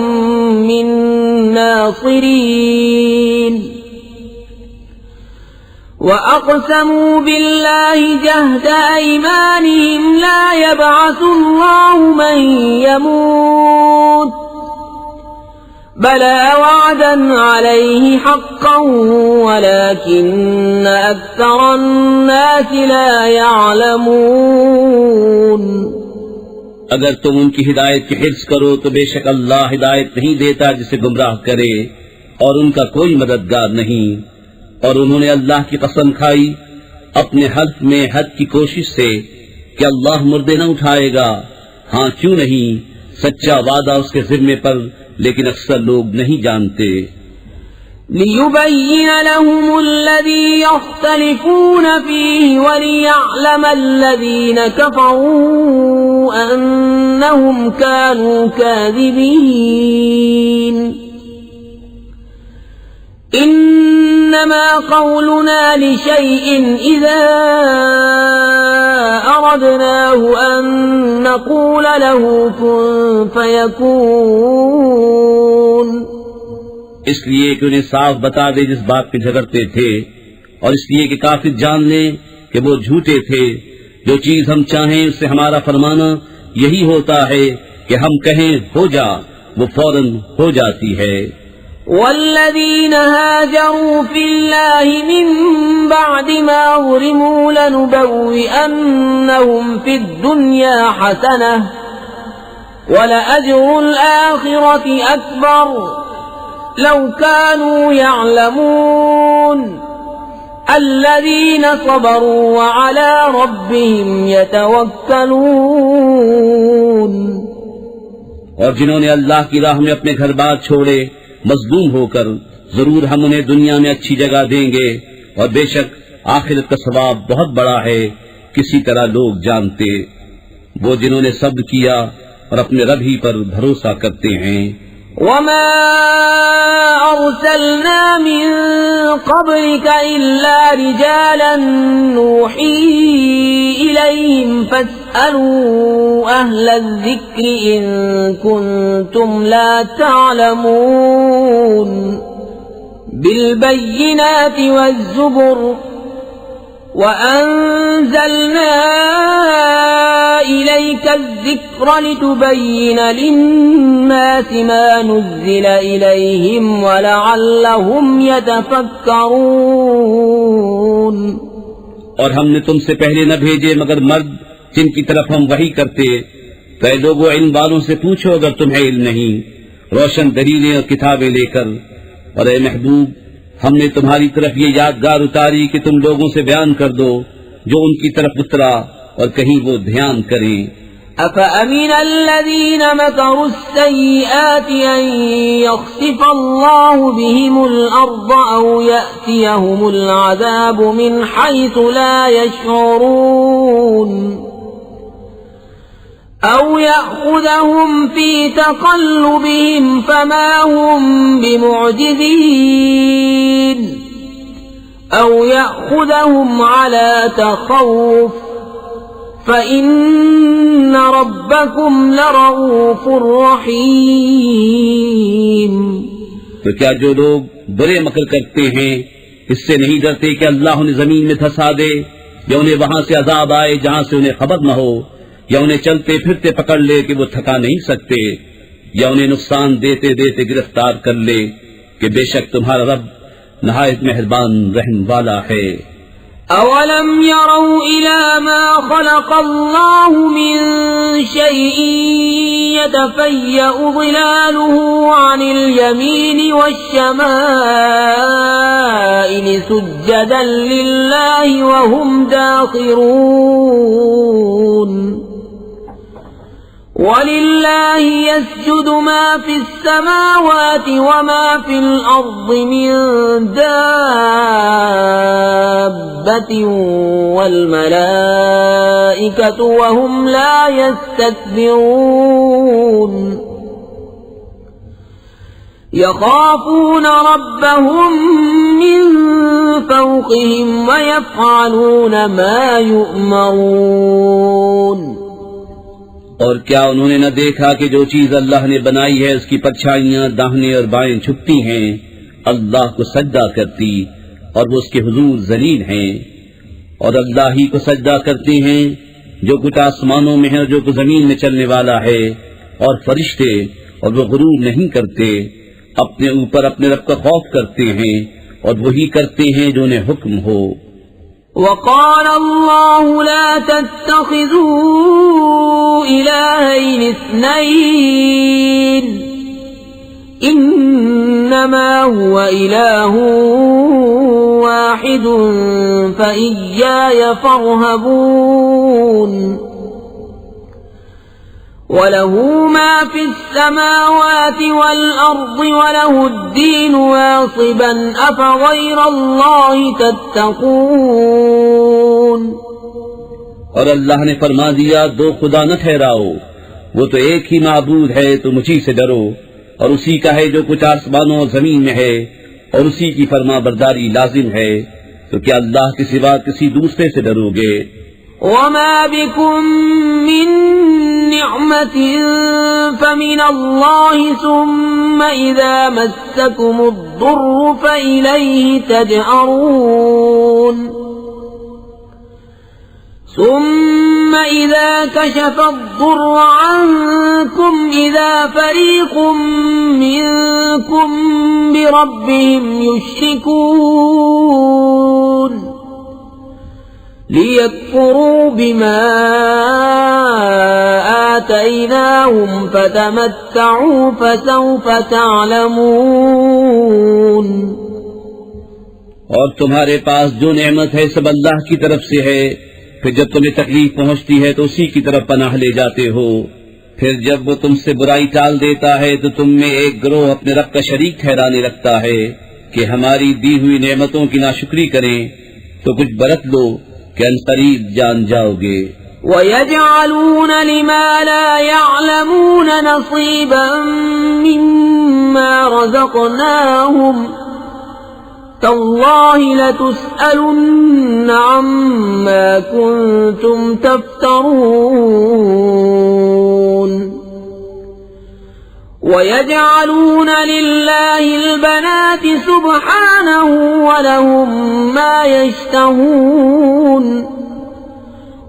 من ناصرين وأقسموا بالله جهد أيمانهم لا يبعث الله من يموت بلى وعدا عليه حقا ولكن أكثر الناس لا يعلمون. اگر تم ان کی ہدایت کی حرص کرو تو بے شک اللہ ہدایت نہیں دیتا جسے گمراہ کرے، اور ان کا کوئی مددگار نہیں. اور انہوں نے اللہ کی قسم کھائی اپنے حلف میں حد کی کوشش سے کہ اللہ مردے نہ اٹھائے گا. ہاں کیوں نہیں، سچا وعدہ اس کے ذمے پر، لیکن اکثر لوگ نہیں جانتے. ليبين لهم الذي يختلفون فيه وليعلم الذين كفروا أنهم كانوا كاذبين. إنما قولنا لشيء إذا أردناه أن نقول له كن فيكون. اس لیے کہ انہیں صاف بتا دے جس بات پہ جھگڑتے تھے، اور اس لیے کہ کافر جان لیں کہ وہ جھوٹے تھے. جو چیز ہم چاہیں اس سے ہمارا فرمانا یہی ہوتا ہے کہ ہم کہیں ہو جا، وہ فوراً ہو جاتی ہے. والذين هاجروا في الله من بعد ما ظلموا لنبوئنهم في الدنيا حسنة ولأجر الآخرة أكبر لو كانوا يعلمون. الذين صبروا وعلى ربهم يتوكلون. اور جنہوں نے اللہ کی راہ میں اپنے گھر بار چھوڑے مظلوم ہو کر، ضرور ہم انہیں دنیا میں اچھی جگہ دیں گے، اور بے شک آخرت کا ثواب بہت بڑا ہے، کسی طرح لوگ جانتے. وہ جنہوں نے صبر کیا اور اپنے رب ہی پر بھروسہ کرتے ہیں. وما أرسلنا من قبلك إلا رجالا نوحي إليهم فاسألوا أهل الذكر إن كنتم لا تعلمون. بالبينات والزبر وأنزلنا إليك الذكر لتبين للناس ما نزل إليهم ولعلهم يتفكرون. اور ہم نے تم سے پہلے نہ بھیجے مگر مرد جن کی طرف ہم وحی کرتے. تو اے لوگوں علم والوں سے پوچھو اگر تمہیں علم نہیں، روشن دلیلیں اور کتابیں لے کر. اور اے محبوب، ہم نے تمہاری طرف یہ یادگار اتاری کہ تم لوگوں سے بیان کر دو جو ان کی طرف اترا، اور کہیں وہ دھیان کریں. أفأمن الذين مكروا السيئات أن يخسف الله بهم الأرض أو يأتيهم العذاب من حيث لا يشعرون أو يأخذهم في تقلبهم فما هم بمعجزين أو يأخذهم على تخوف فَإِنَّ رَبَّكُمْ لَرَءُوفٌ رَحِيمٌ. تو کیا جو لوگ برے مکر کرتے ہیں اس سے نہیں ڈرتے کہ اللہ انہیں زمین میں دھسا دے، یا انہیں وہاں سے عذاب آئے جہاں سے انہیں خبر نہ ہو، یا انہیں چلتے پھرتے پکڑ لے کہ وہ تھکا نہیں سکتے، یا انہیں نقصان دیتے دیتے گرفتار کر لے کہ بے شک تمہارا رب نہایت مہربان رحم والا ہے. أَوَلَمْ يَرَوْا إِلَى مَا خَلَقَ اللَّهُ مِنْ شَيْءٍ يَتَفَيَّأُ ظِلَالُهُ عَنِ الْيَمِينِ وَالشَّمَائِلِ سُجَّدًا لِلَّهِ وَهُمْ دَاخِرُونَ. وَلِلَّهِ يَسْجُدُ مَا فِي السَّمَاوَاتِ وَمَا فِي الْأَرْضِ مِن دَابَّةٍ وَالْمَلَائِكَةُ وَهُمْ لَا يَسْتَكْبِرُونَ. يَخَافُونَ رَبَّهُم مِّن فَوْقِهِمْ وَيَفْعَلُونَ مَا يُؤْمَرُونَ. اور کیا انہوں نے نہ دیکھا کہ جو چیز اللہ نے بنائی ہے اس کی پرچھائیاں داہنے اور بائیں چھپتی ہیں، اللہ کو سجدہ کرتی، اور وہ اس کے حضور ذلیل ہیں. اور اللہ ہی کو سجدہ کرتے ہیں جو کچھ آسمانوں میں ہے اور جو کچھ زمین میں چلنے والا ہے، اور فرشتے، اور وہ غرور نہیں کرتے. اپنے اوپر اپنے رب کا خوف کرتے ہیں اور وہی کرتے ہیں جو انہیں حکم ہو۔ وقال الله لا تتخذوا إلهين اثنين إنما هو إله واحد فإياي فارهبون وله ما في السماوات والأرض وله الدين واصبا أفغير الله تتقون۔ اور اللہ نے فرما دیا دو خدا نہ ٹھہراؤ، وہ تو ایک ہی معبود ہے، تو مجھی سے ڈرو، اور اسی کا ہے جو کچھ آسمانوں اور زمین میں ہے، اور اسی کی فرما برداری لازم ہے، تو کیا اللہ کے سوا کسی دوسرے سے ڈرو گے؟ وما بكم من نعمة فمن الله ثم إذا مسكم الضر فإليه تجأرون ثم إذا كشف الضر عنكم إذا فريق منكم بربهم يشركون ليكفروا بما آتيناهم فتمتعوا فسوف تعلمون۔ اور تمہارے پاس جو نعمت ہے سب اللہ کی طرف سے ہے، پھر جب تمہیں تکلیف پہنچتی ہے تو اسی کی طرف پناہ لے جاتے ہو، پھر جب وہ تم سے برائی ٹال دیتا ہے تو تم میں ایک گروہ اپنے رب کا شریک ٹھہرانے لگتا ہے کہ ہماری دی ہوئی نعمتوں کی ناشکری کریں، تو کچھ برت لو کہ انقریب جان جاؤ گے۔ وَيَجْعَلُونَ لِمَا لَا يَعْلَمُونَ نَصِيبًا مِّمَّا رَزَقْنَاهُمْ تَاللَّهِ لَتُسْأَلُنَّ عَمَّا كُنتُمْ تَفْتَرُونَ وَيَجْعَلُونَ لِلَّهِ الْبَنَاتِ سُبْحَانَهُ وَلَهُم مَّا يَشْتَهُونَ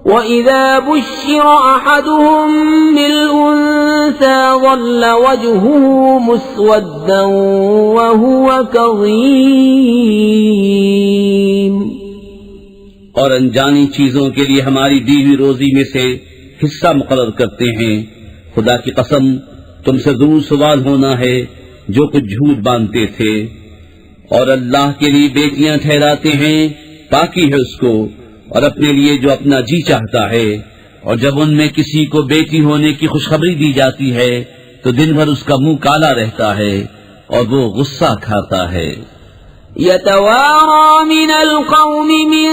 وَإِذَا بُشِّرَ أَحَدُهُم بِالْأُنثَىٰ ظَلَّ وَجْهُهُ مُسْوَدًّا وَهُوَ كَظِيمٌ۔ اور انجانی چیزوں کے لیے ہماری دی ہوئی روزی میں سے حصہ مقرر کرتے ہیں، خدا کی قسم تم سے ضرور سوال ہونا ہے جو کچھ جھوٹ باندھتے تھے، اور اللہ کے لیے بیٹیاں ٹھہراتے ہیں، پاکی ہے اس کو، اور اپنے لیے جو اپنا جی چاہتا ہے، اور جب ان میں کسی کو بیٹی ہونے کی خوشخبری دی جاتی ہے تو دن بھر اس کا منہ کالا رہتا ہے اور وہ غصہ کھاتا ہے۔ يتوارى من القوم من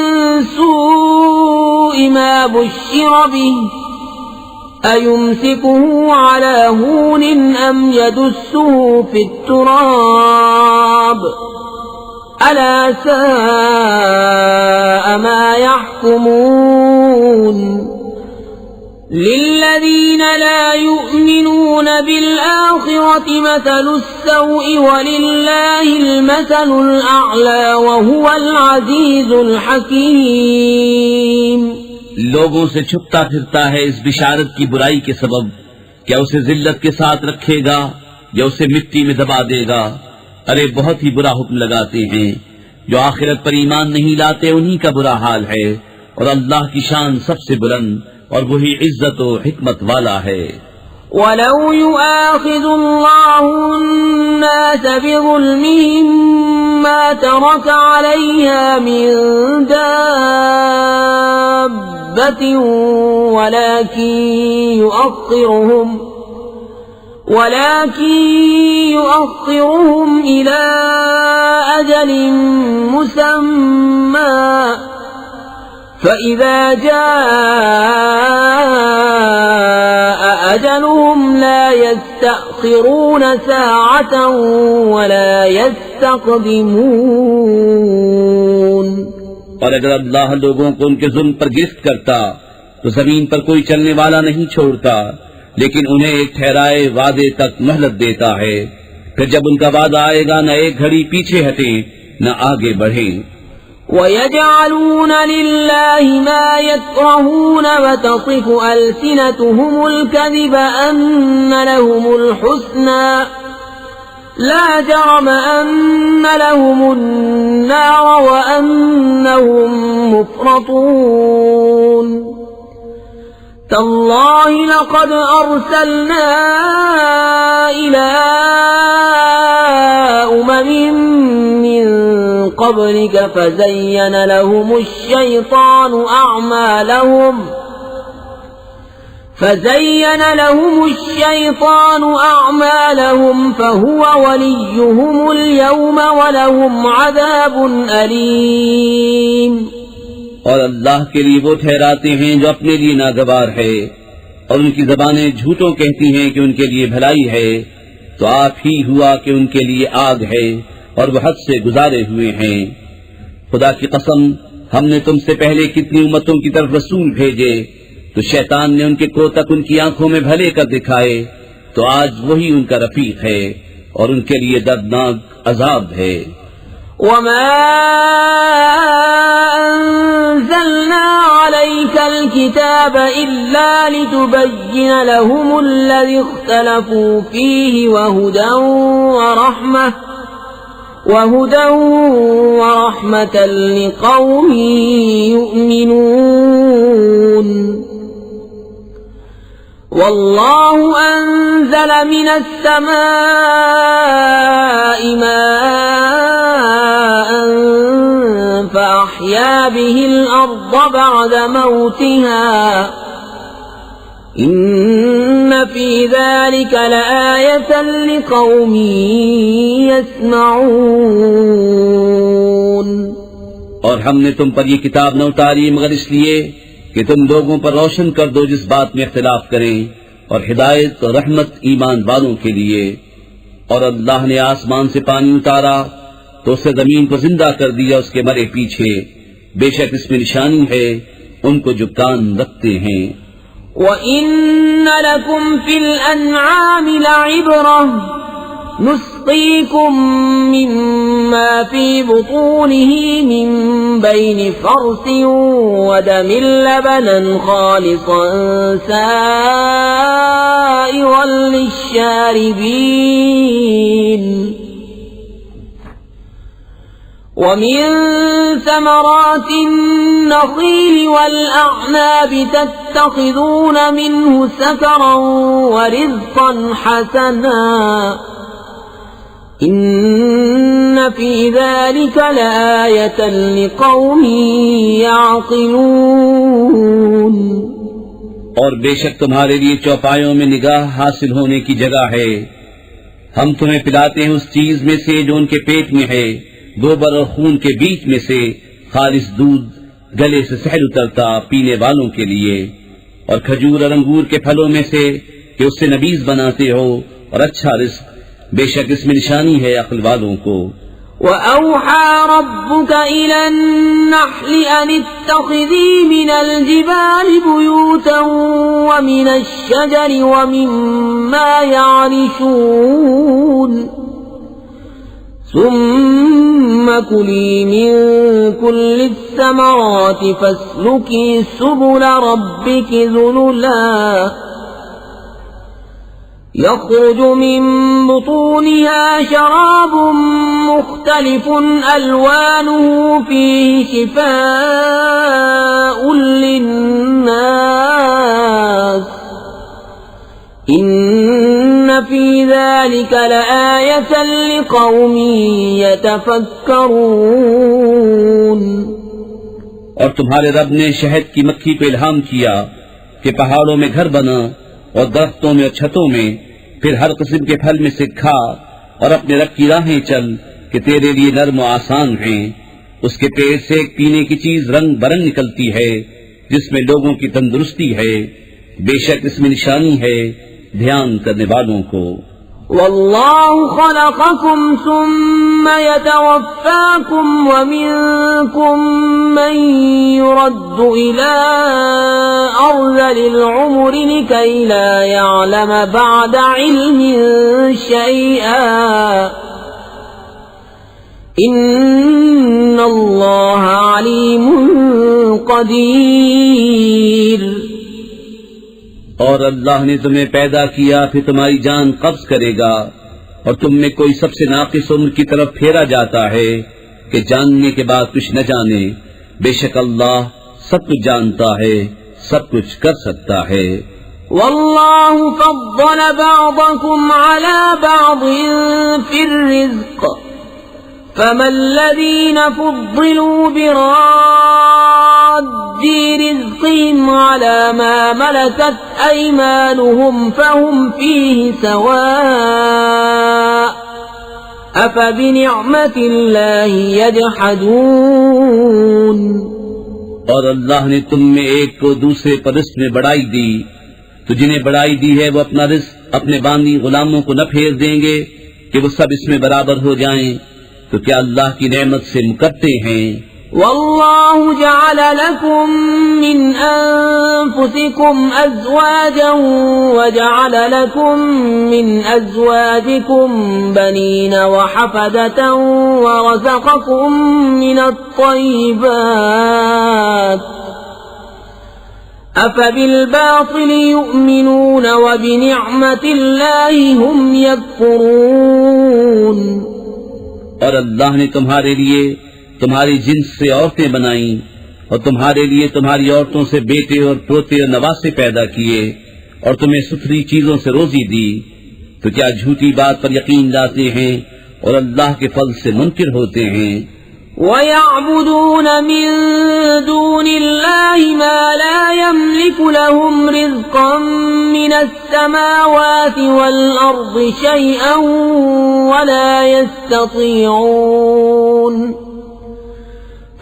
سوء ما بشر به أيمسكه على هون أم يدسه في التراب ألا ساء ما يحكمون۔ للذين لا يؤمنون بالآخرة مثل السوء ولله المثل الأعلى وهو العزيز الحكيم۔ لوگوں سے چھپتا پھرتا ہے اس بشارت کی برائی کے سبب، کیا اسے ذلت کے ساتھ رکھے گا یا اسے مٹی میں دبا دے گا؟ ارے بہت ہی برا حکم لگاتے ہیں، جو آخرت پر ایمان نہیں لاتے انہی کا برا حال ہے، اور اللہ کی شان سب سے بلند اور وہی عزت و حکمت والا ہے۔ وَلَوْ يُؤَاخِذُ اللَّهُ النَّاسَ بِظُلْمِهِمْ مَا تَرَكَ عَلَيْهَا مِن دَابَّةٍ ولكن يؤخرهم إلى أجل مسمى فإذا جاء أجلهم لا يستأخرون ساعة ولا يستقدمون۔ اور اگر اللہ لوگوں کو ان کے ظلم پر گرفت کرتا تو زمین پر کوئی چلنے والا نہیں چھوڑتا، لیکن انہیں ایک ٹھہرائے وعدے تک مہلت دیتا ہے، پھر جب ان کا وعدہ آئے گا نہ ایک گھڑی پیچھے ہٹیں نہ آگے بڑھیں۔ وَيَجْعَلُونَ لِلَّهِ مَا يَكْرَهُونَ وَتَصِفُ أَلْسِنَتُهُمُ الْكَذِبَ أَنَّ لَهُمُ الْحُسْنَى لا جرم أن لهم النار وأنهم مفرطون تالله لقد أرسلنا إلى من قبلك فزين لهم الشيطان أعمالهم فهو وليهم اليوم ولهم عذاب أليم اور اللہ کے لیے وہ ٹھہراتے ہیں جو اپنے لیے ناگوار ہے، اور ان کی زبانیں جھوٹوں کہتی ہیں کہ ان کے لیے بھلائی ہے، تو آپ ہی ہوا کہ ان کے لیے آگ ہے اور وہ حد سے گزارے ہوئے ہیں۔ خدا کی قسم، ہم نے تم سے پہلے کتنی امتوں کی طرف رسول بھیجے، تو شیطان نے ان کے کوتک ان کی آنکھوں میں بھلے کر دکھائے، تو آج وہی ان کا رفیق ہے اور ان کے لیے دردناک عذاب ہے۔ وما أنزلنا عليك الكتاب إلا لتبين لهم الذي اختلفوا فيه وهدى ورحمة لقوم يؤمنون والله أنزل من السماء ماء فأحيا به الأرض بعد موتها إن في ذلك لآية لقوم يسمعون۔ اور ہم نے تم پر یہ کتاب نہ اتاری مگر اس لیے کہ تم لوگوں پر روشن کر دو جس بات میں اختلاف کریں، اور ہدایت اور رحمت ایمان والوں کے لیے۔ اور اللہ نے آسمان سے پانی اتارا تو اسے زمین کو زندہ کر دیا اس کے مرے پیچھے، بے شک اس میں نشانی ہے ان کو جو کان رکھتے ہیں۔ وَإِنَّ لَكُمْ فِي الْأَنْعَامِ لَعِبْرَةً نُسْقِيكُم مِّمَّا فِي بُطُونِهِ مِن بَيْنِ فَرْثٍ وَدَمٍ لَّبَنًا خَالِصًا سَائِغًا لِّلشَّارِبِينَ وَمِن ثَمَرَاتِ النَّخِيلِ وَالْأَعْنَابِ تَتَّخِذُونَ مِنْهُ سَكَرًا وَرِزْقًا حَسَنًا إِنَّ فِي ذَلِكَ لَآيَةً لِقَوْمٍ يَعْقِلُونَ۔ اور بے شک تمہارے لیے چوپایوں میں نگاہ حاصل ہونے کی جگہ ہے، ہم تمہیں پلاتے ہیں اس چیز میں سے جو ان کے پیٹ میں ہے، گوبر اور خون کے بیچ میں سے خالص دودھ گلے سے سہل اترتا پینے والوں کے لیے، اور کھجور اور انگور کے پھلوں میں سے کہ اس سے نبیذ بناتے ہو، اور اچھا رزق، بے شک اس میں نشانی ہے عقل والوں کو۔ وَأَوْحَى رَبُّكَ إِلَى النَّحْلِ أَنِ اتَّخِذِي مِنَ الْجِبَالِ بُيُوتًا وَمِنَ الشَّجَرِ وَمِمَّا يَعْرِشُونَ ثُمَّ كُلِي مِن كُلِّ الثَّمَرَاتِ فَاسْلُكِي سُبُلَ رَبِّكِ ذُلُلًا يخرج من بطونها شراب مختلف ألوانه فيه شفاء للناس إن في ذلك لآية لقوم يتفكرون۔ اور تمہارے رب نے شہد کی مکھی کو الہام کیا کہ پہاڑوں میں گھر بنا اور درختوں میں اور چھتوں میں، پھر ہر قسم کے پھل میں سے کھا اور اپنے رب کی راہیں چل کہ تیرے لیے نرم و آسان ہیں۔ اس کے پیٹ سے ایک پینے کی چیز رنگ برنگ نکلتی ہے جس میں لوگوں کی تندرستی ہے، بے شک اس میں نشانی ہے دھیان کرنے والوں کو۔ والله خلقكم ثم يتوفاكم ومنكم من يرد إلى أرذل العمر لكي لا يعلم بعد علم شيئا إن الله عليم قدير۔ اور اللہ نے تمہیں پیدا کیا پھر تمہاری جان قبض کرے گا، اور تم میں کوئی سب سے ناقص عمر کی طرف پھیرا جاتا ہے کہ جاننے کے بعد کچھ نہ جانے. بے شک اللہ سب کچھ جانتا ہے، سب کچھ کر سکتا ہے. والله فضل بعضكم على بعض في الرزق فما الذين فضلوا براد رزقهم على ما ملكت أيمانهم فهم فيه سواء أفبنعمة الله يجحدون. اور اللہ نے تم میں ایک کو دوسرے پر رزق میں بڑائی دی، تو جنہیں بڑائی دی ہے وہ اپنا رزق اپنے بانی غلاموں کو نہ پھیر دیں گے کہ وہ سب اس میں برابر ہو جائیں، تو کیا اللہ کی نعمت سے مکرتے ہیں؟ والله جعل لكم من أنفسكم أزواجا وجعل لكم من أزواجكم بنين وحفدة ورزقكم من الطيبات أفبالباطل يؤمنون وبنعمة الله هم يكفرون. اور اللہ نے تمہارے لیے تمہاری جنس سے عورتیں بنائیں اور تمہارے لیے تمہاری عورتوں سے بیٹے اور پوتے اور نواسے پیدا کیے اور تمہیں ستھری چیزوں سے روزی دی، تو کیا جھوٹی بات پر یقین لاتے ہیں اور اللہ کے فضل سے منکر ہوتے ہیں؟ وَيَعْبُدُونَ مِن دُونِ اللَّهِ مَا لَا يَمْلِكُ لَهُمْ رِزْقًا مِنَ السَّمَاوَاتِ وَالْأَرْضِ شَيْئًا وَلَا يَسْتَطِيعُونَ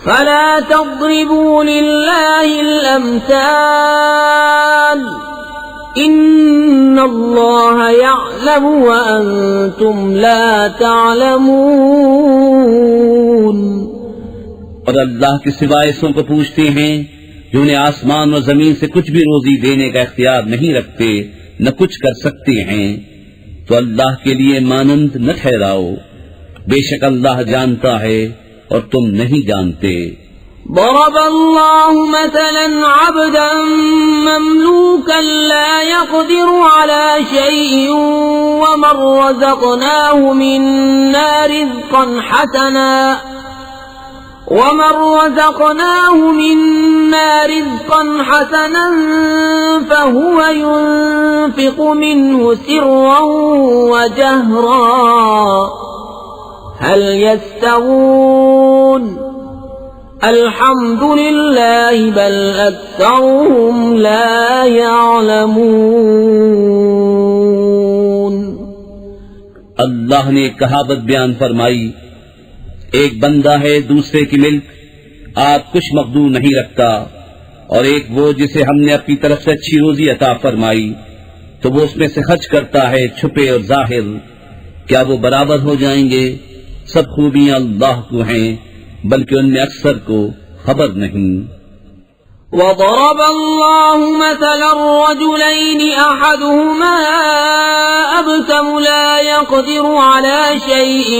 فَلَا تَضْرِبُوا لِلَّهِ الْأَمْثَالَ إِنَّ اللَّهَ يَعْلَمُ وَأَنْتُمْ لَا تَعْلَمُونَ. اور اللہ کے سوائے ایسوں کو پوچھتے ہیں جو انہیں آسمان اور زمین سے کچھ بھی روزی دینے کا اختیار نہیں رکھتے نہ کچھ کر سکتے ہیں، تو اللہ کے لیے مانند نہ ٹھہراؤ، بے شک اللہ جانتا ہے اور تم نہیں جانتے. ضرب الله مثلا عبدا مملوكا لا يقدر على شيء ومن رزقناه منا رزقا حسنا فهو ينفق منه سرا وجهرا هل يستوون الحمد لله بل أكثرهم لا يعلمون. اللہ نے ایک کہاوت بیان فرمائی، ایک بندہ ہے دوسرے کی ملک، آپ کچھ مقدور نہیں رکھتا، اور ایک وہ جسے ہم نے اپنی طرف سے اچھی روزی عطا فرمائی تو وہ اس میں سے خرچ کرتا ہے چھپے اور ظاہر، کیا وہ برابر ہو جائیں گے؟ سب خوبیاں اللہ کو ہیں بلکہ ان میں اکثر کو خبر نہیں. وضرب الله مثلا الرجلين أحدهما أبكم لا يقدر على شيء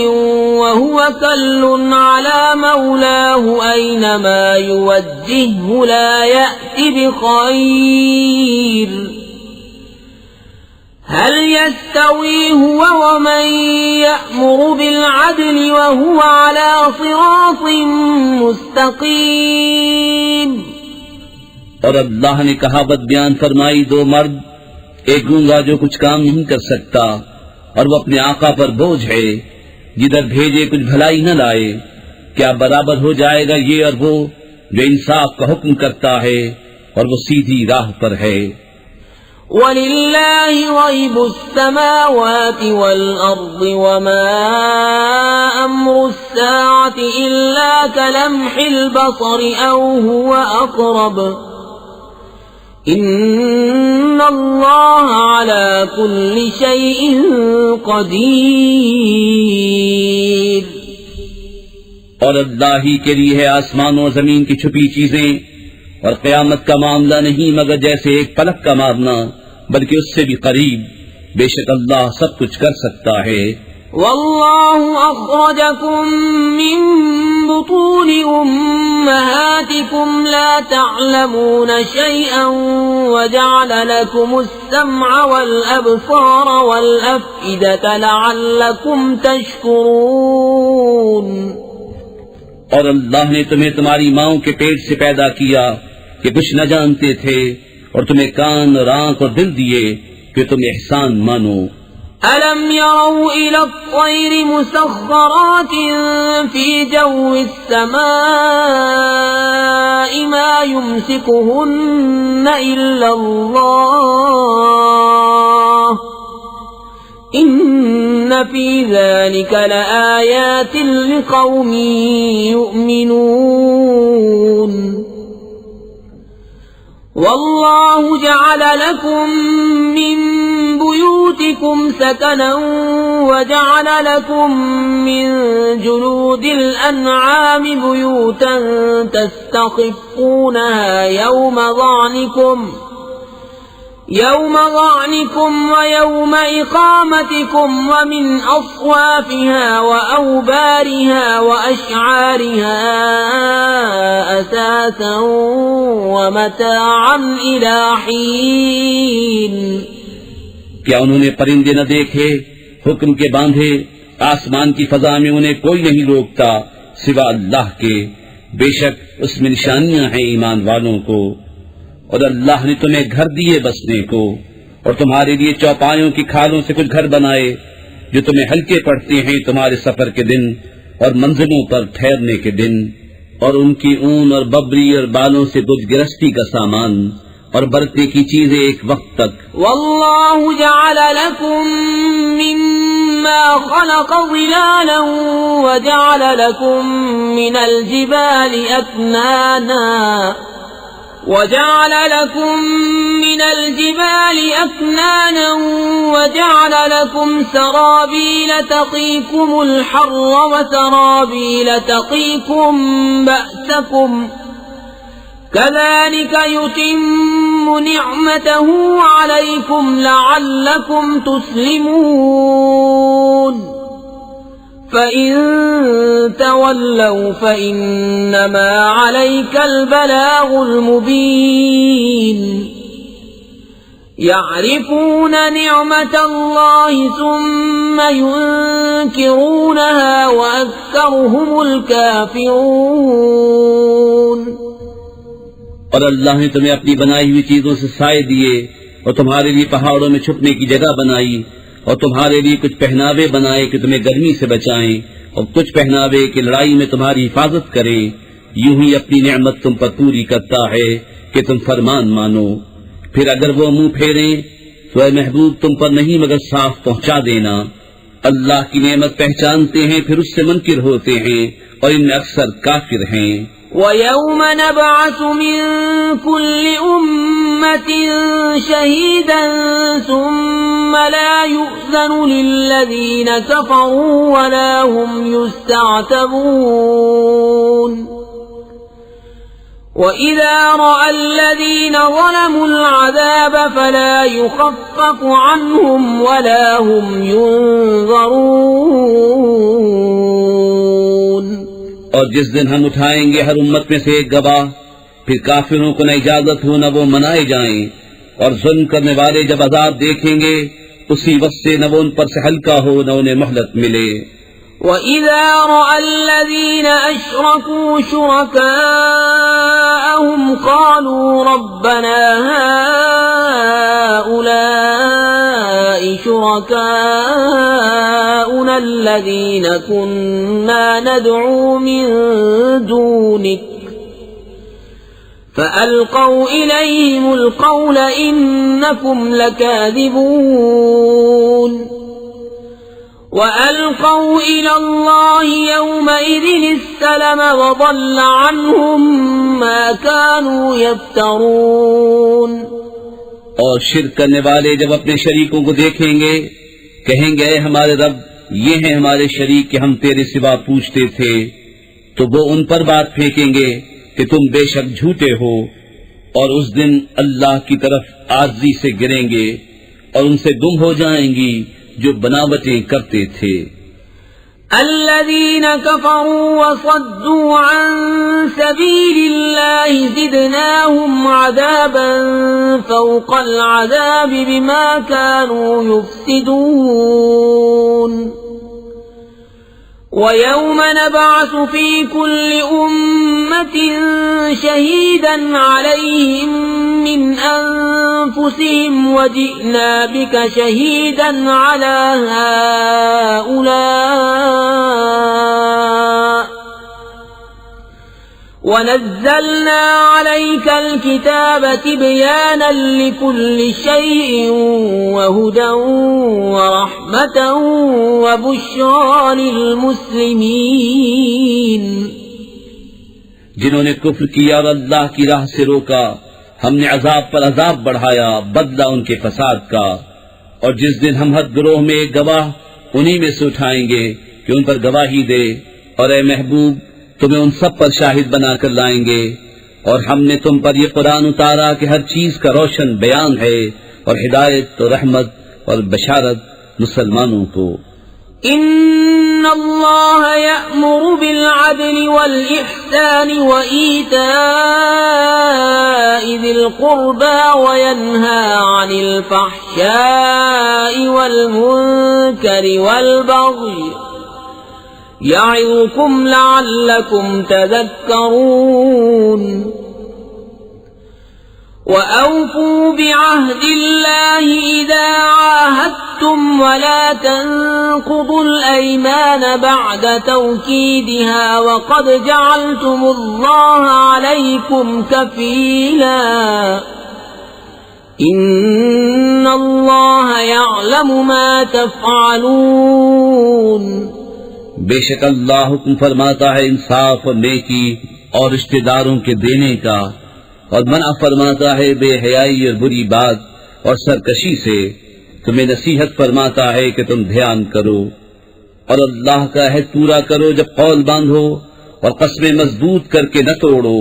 وهو كل على مولاه أينما يوجهه لا يأتي بخير هل يستوي هو ومن يأمر بالعدل وهو على صراط مستقيم. اور اللہ نے کہاوت بیان فرمائی، دو مرد، ایک گونگا جو کچھ کام نہیں کر سکتا اور وہ اپنے آقا پر بوجھ ہے، جدھر بھیجے کچھ بھلائی نہ لائے، کیا برابر ہو جائے گا یہ اور وہ جو انصاف کا حکم کرتا ہے اور وہ سیدھی راہ پر ہے. وَلِلَّهِ غَيْبُ السَّمَاوَاتِ وَالْأَرْضِ وَمَا أَمْرُ السَّاعَةِ إِلَّا كَلَمْحِ الْبَصَرِ أَوْ هُوَ أَقْرَبُ إِنَّ اللَّهَ عَلَى كُلِّ شَيْءٍ قَدِيرٌ. اور اللہ ہی کے لیے ہے آسمان و زمین کی چھپی چیزیں، اور قیامت کا معاملہ نہیں مگر جیسے ایک پلک کا مارنا، بلکہ اس سے بھی قریب. بے شک اللہ سب کچھ کر سکتا ہے. والله أخرجكم من بطون أمهاتكم لا تعلمون شيئا وجعل لكم السمع والأبصار والأفئدة لعلكم تشكرون. اور اللہ نے تمہیں تمہاری ماؤں کے پیٹ سے پیدا کیا کہ کچھ نہ جانتے تھے، اور تمہیں کان اور آنکھ اور دل دیے کہ تم احسان مانو. أَلَمْ يَرَوْا إِلَى الطَّيْرِ مُسَخَّرَاتٍ فِي جَوِّ السَّمَاءِ مَا يُمْسِكُهُنَّ إِلَّا اللَّهُ إِنَّ فِي ذَلِكَ لَآيَاتٍ لِقَوْمٍ يُؤْمِنُونَ. والله جعل لكم من بيوتكم سكنا وجعل لكم من جلود الأنعام بيوتا تستخفونها يوم ظعنكم ويوم إقامتكم ومن أصوافها وأوبارها وأشعارها أثاثا ومتاعا إلى حين. کیا انہوں نے پرندے نہ دیکھے حکم کے باندھے؟ آسمان کی فضا میں انہیں کوئی نہیں روکتا سوا اللہ کے. بے شک اس میں نشانیاں ہیں ایمان والوں کو. اور اللہ نے تمہیں گھر دیے بسنے کو، اور تمہارے لیے چوپایوں کی کھالوں سے کچھ گھر بنائے جو تمہیں ہلکے پڑتے ہیں تمہارے سفر کے دن اور منزلوں پر ٹھہرنے کے دن، اور ان کی اون اور ببری اور بالوں سے کچھ گرستی کا سامان اور برتنے کی چیزیں ایک وقت تک. واللہ جعل لکم مما خلق ظلالا وجعل لكم من الجبال أكنانا وجعل لكم سرابيل تقيكم الحر وسرابيل تقيكم بأسكم كذلك يتم نعمته عليكم لعلكم تسلمون. فَإِن تَوَلَّوْا فَإِنَّمَا عَلَيْكَ الْبَلَاغُ الْمُبِينُ. يَعْرِفُونَ نِعْمَةَ اللَّهِ ثُمَّ يُنكِرُونَهَا وَأَكْثَرُهُمُ الْكَافِرُونَ. اور اللہ نے تمہیں اپنی بنائی ہوئی چیزوں سے سائے دیے، اور تمہارے لیے پہاڑوں میں چھپنے کی جگہ بنائی، اور تمہارے لیے کچھ پہناوے بنائے کہ تمہیں گرمی سے بچائیں، اور کچھ پہناوے کہ لڑائی میں تمہاری حفاظت کریں. یوں ہی اپنی نعمت تم پر پوری کرتا ہے کہ تم فرمان مانو. پھر اگر وہ منہ پھیریں تو اے محبوب تم پر نہیں مگر صاف پہنچا دینا. اللہ کی نعمت پہچانتے ہیں پھر اس سے منکر ہوتے ہیں، اور ان میں اکثر کافر ہیں. وَيَوْمَ نَبْعَثُ مِن كُلِّ أُمَّةٍ شَهِيدًا ثُمَّ لَا يُؤْذَنُ لِلَّذِينَ كَفَرُوا وَلَا هُمْ يُسْتَعْتَبُونَ. وَإِذَا رَأَى الَّذِينَ ظَلَمُوا الْعَذَابَ فَلَا يُخَفَّفُ عَنْهُمْ وَلَا هُمْ يُنظَرُونَ. اور جس دن ہم اٹھائیں گے ہر امت میں سے ایک گواہ، پھر کافروں کو نہ اجازت ہو نہ وہ منائے جائیں، اور ظلم کرنے والے جب عذاب دیکھیں گے اسی وقت سے نہ وہ ان پر سے ہلکا ہو نہ انہیں مہلت ملے. وَإِذَا رَأَى الَّذِينَ أَشْرَكُوا شُرَكَاءَهُمْ قَالُوا رَبَّنَا هَؤُلَاءِ شُرَكَاؤُنَا الَّذِينَ كُنَّا نَدْعُو مِن دُونِكَ فَأَلْقَوْا إِلَيْهِمُ الْقَوْلَ إِنَّكُمْ لَكَاذِبُونَ. وَأَلْقَوْا إِلَى اللَّهِ يَوْمَئِذٍ السَّلَمَ وَضَلَّ عَنْهُمْ مَا كَانُوا يَفْتَرُونَ. اور شرک کرنے والے جب اپنے شریکوں کو دیکھیں گے کہیں گے اے ہمارے رب یہ ہیں ہمارے شریک کہ ہم تیرے سوا پوچھتے تھے، تو وہ ان پر بات پھینکیں گے کہ تم بے شک جھوٹے ہو. اور اس دن اللہ کی طرف عاجزی سے گریں گے اور ان سے گم ہو جائیں گی جو بناوٹیں کرتے تھے. الذين كفروا وصدوا عن سبيل الله زدناهم عذابا فوق العذاب بما كانوا يفسدون ويوم نبعث في كل أمة شهيدا عليهم من أنفسهم وجئنا بك شهيدا على هؤلاء ونزلنا عليك الكتاب تبيانا لكل شيء وهدى ورحمة وبشرى للمسلمين جنہوں نے کفر کیا اور اللہ کی راہ سے روکا ہم نے عذاب پر عذاب بڑھایا بدلہ ان کے فساد کا اور جس دن ہم حد گروہ میں ایک گواہ انہی میں سے اٹھائیں گے کہ ان پر گواہی دے اور اے محبوب تمہیں ان سب پر شاہد بنا کر لائیں گے اور ہم نے تم پر یہ قرآن اتارا کہ ہر چیز کا روشن بیان ہے اور ہدایت اور رحمت اور بشارت مسلمانوں کو ان اللہ یأمر بالعدل والإحسان وإیتاء ذی القربى وینہا عن الفحشاء والمنکر والبغی یعظکم لعلکم تذکرون وَأَوْفُوا بِعَهْدِ اللَّهِ إِذَا عَاهَدتُّمْ وَلَا تَنقُضُوا الْأَيْمَانَ بَعْدَ تَوْكِيدِهَا وَقَدْ جَعَلْتُمُ اللَّهَ عَلَيْكُمْ كَفِيلًا إِنَّ اللَّهَ يَعْلَمُ مَا تَفْعَلُونَ بے شک اللہ حکم فرماتا ہے انصاف اور نیکی اور رشتہ داروں کے دینے کا اور منع فرماتا ہے بے حیائی اور بری بات اور سرکشی سے تمہیں نصیحت فرماتا ہے کہ تم دھیان کرو اور اللہ کا عہد پورا کرو جب قول باندھو اور قسمیں مضبوط کر کے نہ توڑو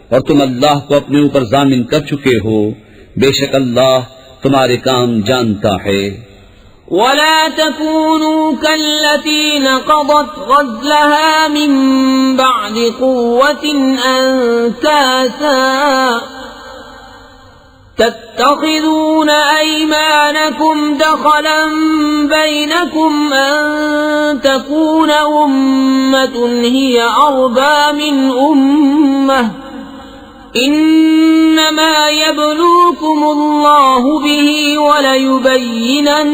اور تم اللہ کو اپنے اوپر ضامن کر چکے ہو بے شک اللہ تمہارے کام جانتا ہے ولا تكونوا كالتي نقضت غزلها من بعد قوة أنكاثا تتخذون أيمانكم دخلا بينكم أن تكون أمة هي أربى من أمة انما يبلوكم الله به وليبينن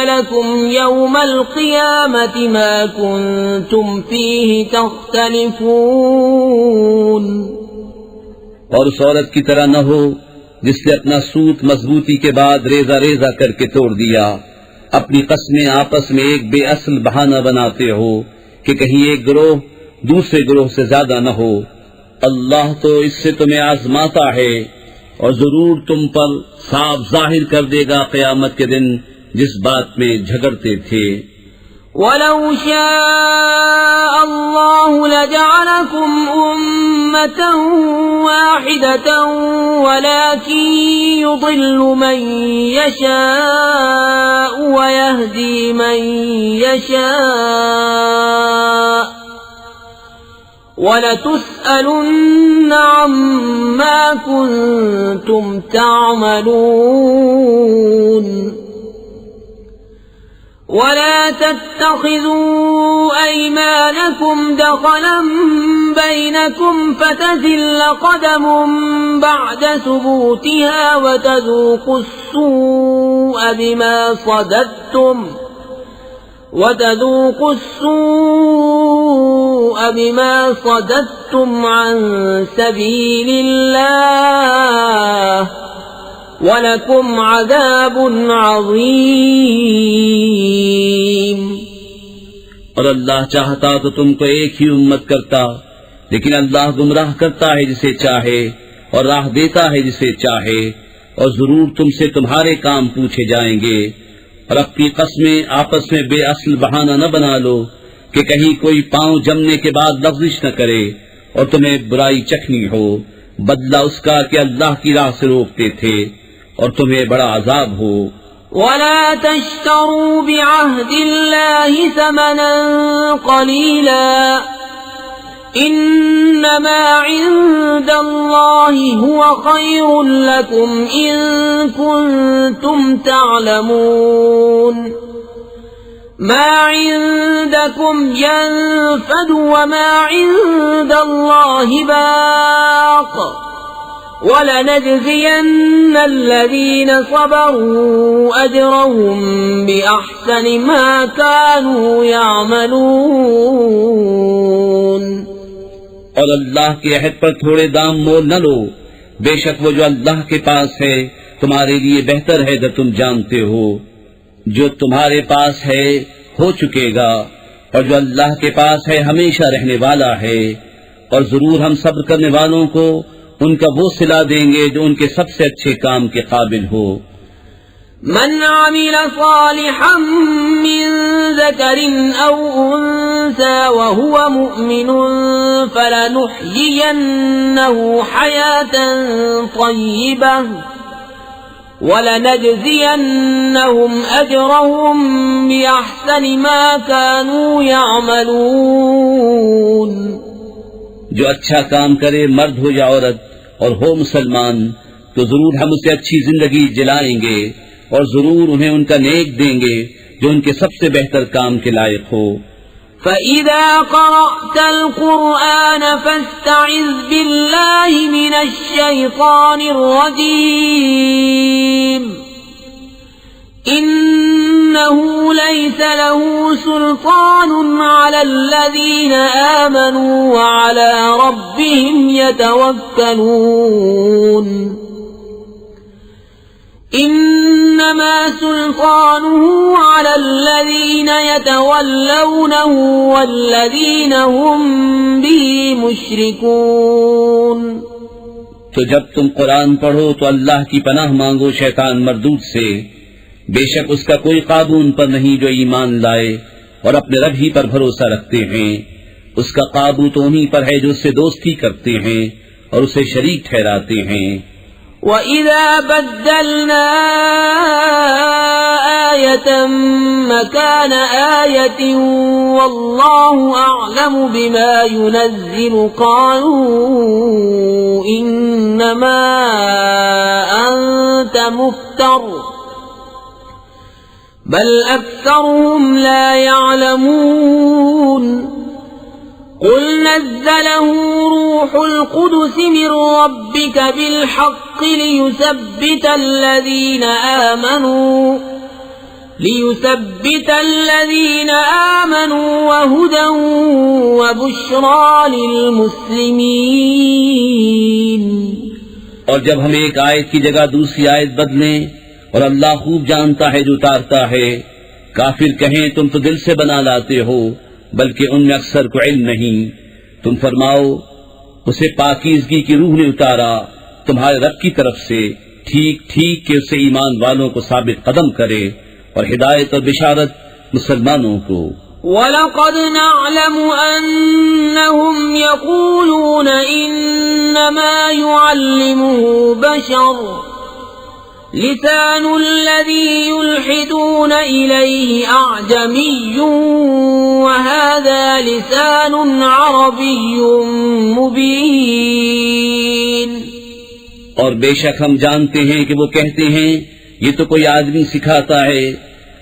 لكم يوم القيامة ما كنتم فيه تختلفون اور اس عورت کی طرح نہ ہو جس نے اپنا سوت مضبوطی کے بعد ریزہ ریزہ کر کے توڑ دیا اپنی قسمیں آپس میں ایک بے اصل بہانہ بناتے ہو کہ کہیں ایک گروہ دوسرے گروہ سے زیادہ نہ ہو اللہ تو اس سے تمہیں آزماتا ہے اور ضرور تم پر صاف ظاہر کر دے گا قیامت کے دن جس بات میں جھگڑتے تھے وَلَوْ شَاءَ اللَّهُ لَجَعَلَكُمْ أُمَّةً وَاحِدَةً وَلَكِنْ يُضِلُّ مَنْ يَشَاءُ وَيَهْدِي مَنْ يَشَاءُ وَلَتُسْأَلُنَّ عَمَّا كُنْتُمْ تَعْمَلُونَ وَلَا تَتَّخِذُوا أَيْمَانَكُمْ دَخَلًا بَيْنَكُمْ فَتَزِلَّ قَدَمٌ بَعْدَ ثُبُوتِهَا وَتَذُوقُوا السُّوءَ بِمَا صَدَدتُّمْ عَن سَبِيلِ اللَّهِ وَلَكُمْ عَذَابٌ عَظِيمٌ اور اللہ چاہتا تو تم کو ایک ہی امت کرتا لیکن اللہ گمراہ کرتا ہے جسے چاہے اور راہ دیتا ہے جسے چاہے اور ضرور تم سے تمہارے کام پوچھے جائیں گے اور اپنی قسمیں آپس میں بے اصل بہانہ نہ بنا لو کہ کہیں کوئی پاؤں جمنے کے بعد لغزش نہ کرے اور تمہیں برائی چکھنی ہو بدلہ اس کا کہ اللہ کی راہ سے روکتے تھے اور تمہیں بڑا عذاب ہو ولا تشتروا بعهد الله ثمنا قليلا إنما عند الله هو خير لكم إن كنتم تعلمون ما عندكم ينفد وما عند الله باق وَلَنَجْزِيَنَّ الَّذِينَ صَبَرُوا أَجْرَهُمْ بِأَحْسَنِ مَا كَانُوا يَعْمَلُونَ۔ اور اللہ کے عہد پر تھوڑے دام مول نہ لو، بے شک وہ جو اللہ کے پاس ہے تمہارے لیے بہتر ہے اگر تم جانتے ہو۔ جو تمہارے پاس ہے ہو چکے گا، اور جو اللہ کے پاس ہے ہمیشہ رہنے والا ہے، اور ضرور ہم صبر کرنے والوں کو ان کا وہ صلہ دیں گے جو ان کے سب سے اچھے کام کے قابل ہو۔ من عمل صالحا من ذکر او انثى وهو مؤمن فلنحيينه حياة طيبة ولنجزينهم اجرهم بأحسن ما كانوا يعملون۔ جو اچھا کام کرے مرد ہو یا عورت اور ہو مسلمان تو ضرور ہم اسے اچھی زندگی جلائیں گے، اور ضرور انہیں ان کا نیک دیں گے جو ان کے سب سے بہتر کام کے لائق ہو۔ فَإِذَا قَرَأْتَ الْقُرْآنَ فَاسْتَعِذْ بِاللَّهِ مِنَ الشَّيْطَانِ الرَّجِيمِ إِنَّهُ لَيْسَ لَهُ سُلْطَانٌ عَلَى الَّذِينَ آمَنُوا وَعَلَى رَبِّهِمْ يَتَوَكَّلُونَ إِنَّمَا سُلْطَانُهُ عَلَى الَّذِينَ يَتَوَلَّوْنَهُ وَالَّذِينَ هُمْ بِهِ مُشْرِكُونَ۔ تو جب تم قرآن پڑھو تو اللہ کی پناہ مانگو شیطان مردود سے، بے شک اس کا کوئی قابو ان پر نہیں جو ایمان لائے اور اپنے رب ہی پر بھروسہ رکھتے ہیں۔ اس کا قابو تو انہی پر ہے جو اس سے دوستی کرتے ہیں اور اسے شریک ٹھہراتے ہیں۔ وَإِذَا بَدَّلْنَا آيَةً مَكَانَ آيَةٍ وَاللَّهُ أَعْلَمُ بِمَا يُنَزِّلُ قَالُوا إِنَّمَا أَنْتَ مُفْتَرٍ بل أكثرهم لا يعلمون قل نزله روح القدس من ربك بالحق ليثبت الذين آمنوا وهدى وبشرى للمسلمين۔ اور جب ہم ایک آیت کی جگہ دوسری آیت بدلیں، اور اللہ خوب جانتا ہے جو اتارتا ہے، کافر کہیں تم تو دل سے بنا لاتے ہو بلکہ ان میں اکثر کو علم نہیں۔ تم فرماؤ اسے پاکیزگی کی روح نے اتارا تمہارے رب کی طرف سے، ٹھیک ٹھیک کہ اسے ایمان والوں کو ثابت قدم کرے اور ہدایت اور بشارت مسلمانوں کو۔ وَلَقَدْ نَعْلَمُ أَنَّهُمْ يَقُولُونَ إِنَّمَا يُعَلِّمُهُ بَشَرٌ لسان الذي يلحدون إليه أعجمي وهذا لسان عربي مبين۔ اور بے شک ہم جانتے ہیں کہ وہ کہتے ہیں یہ تو کوئی آدمی سکھاتا ہے،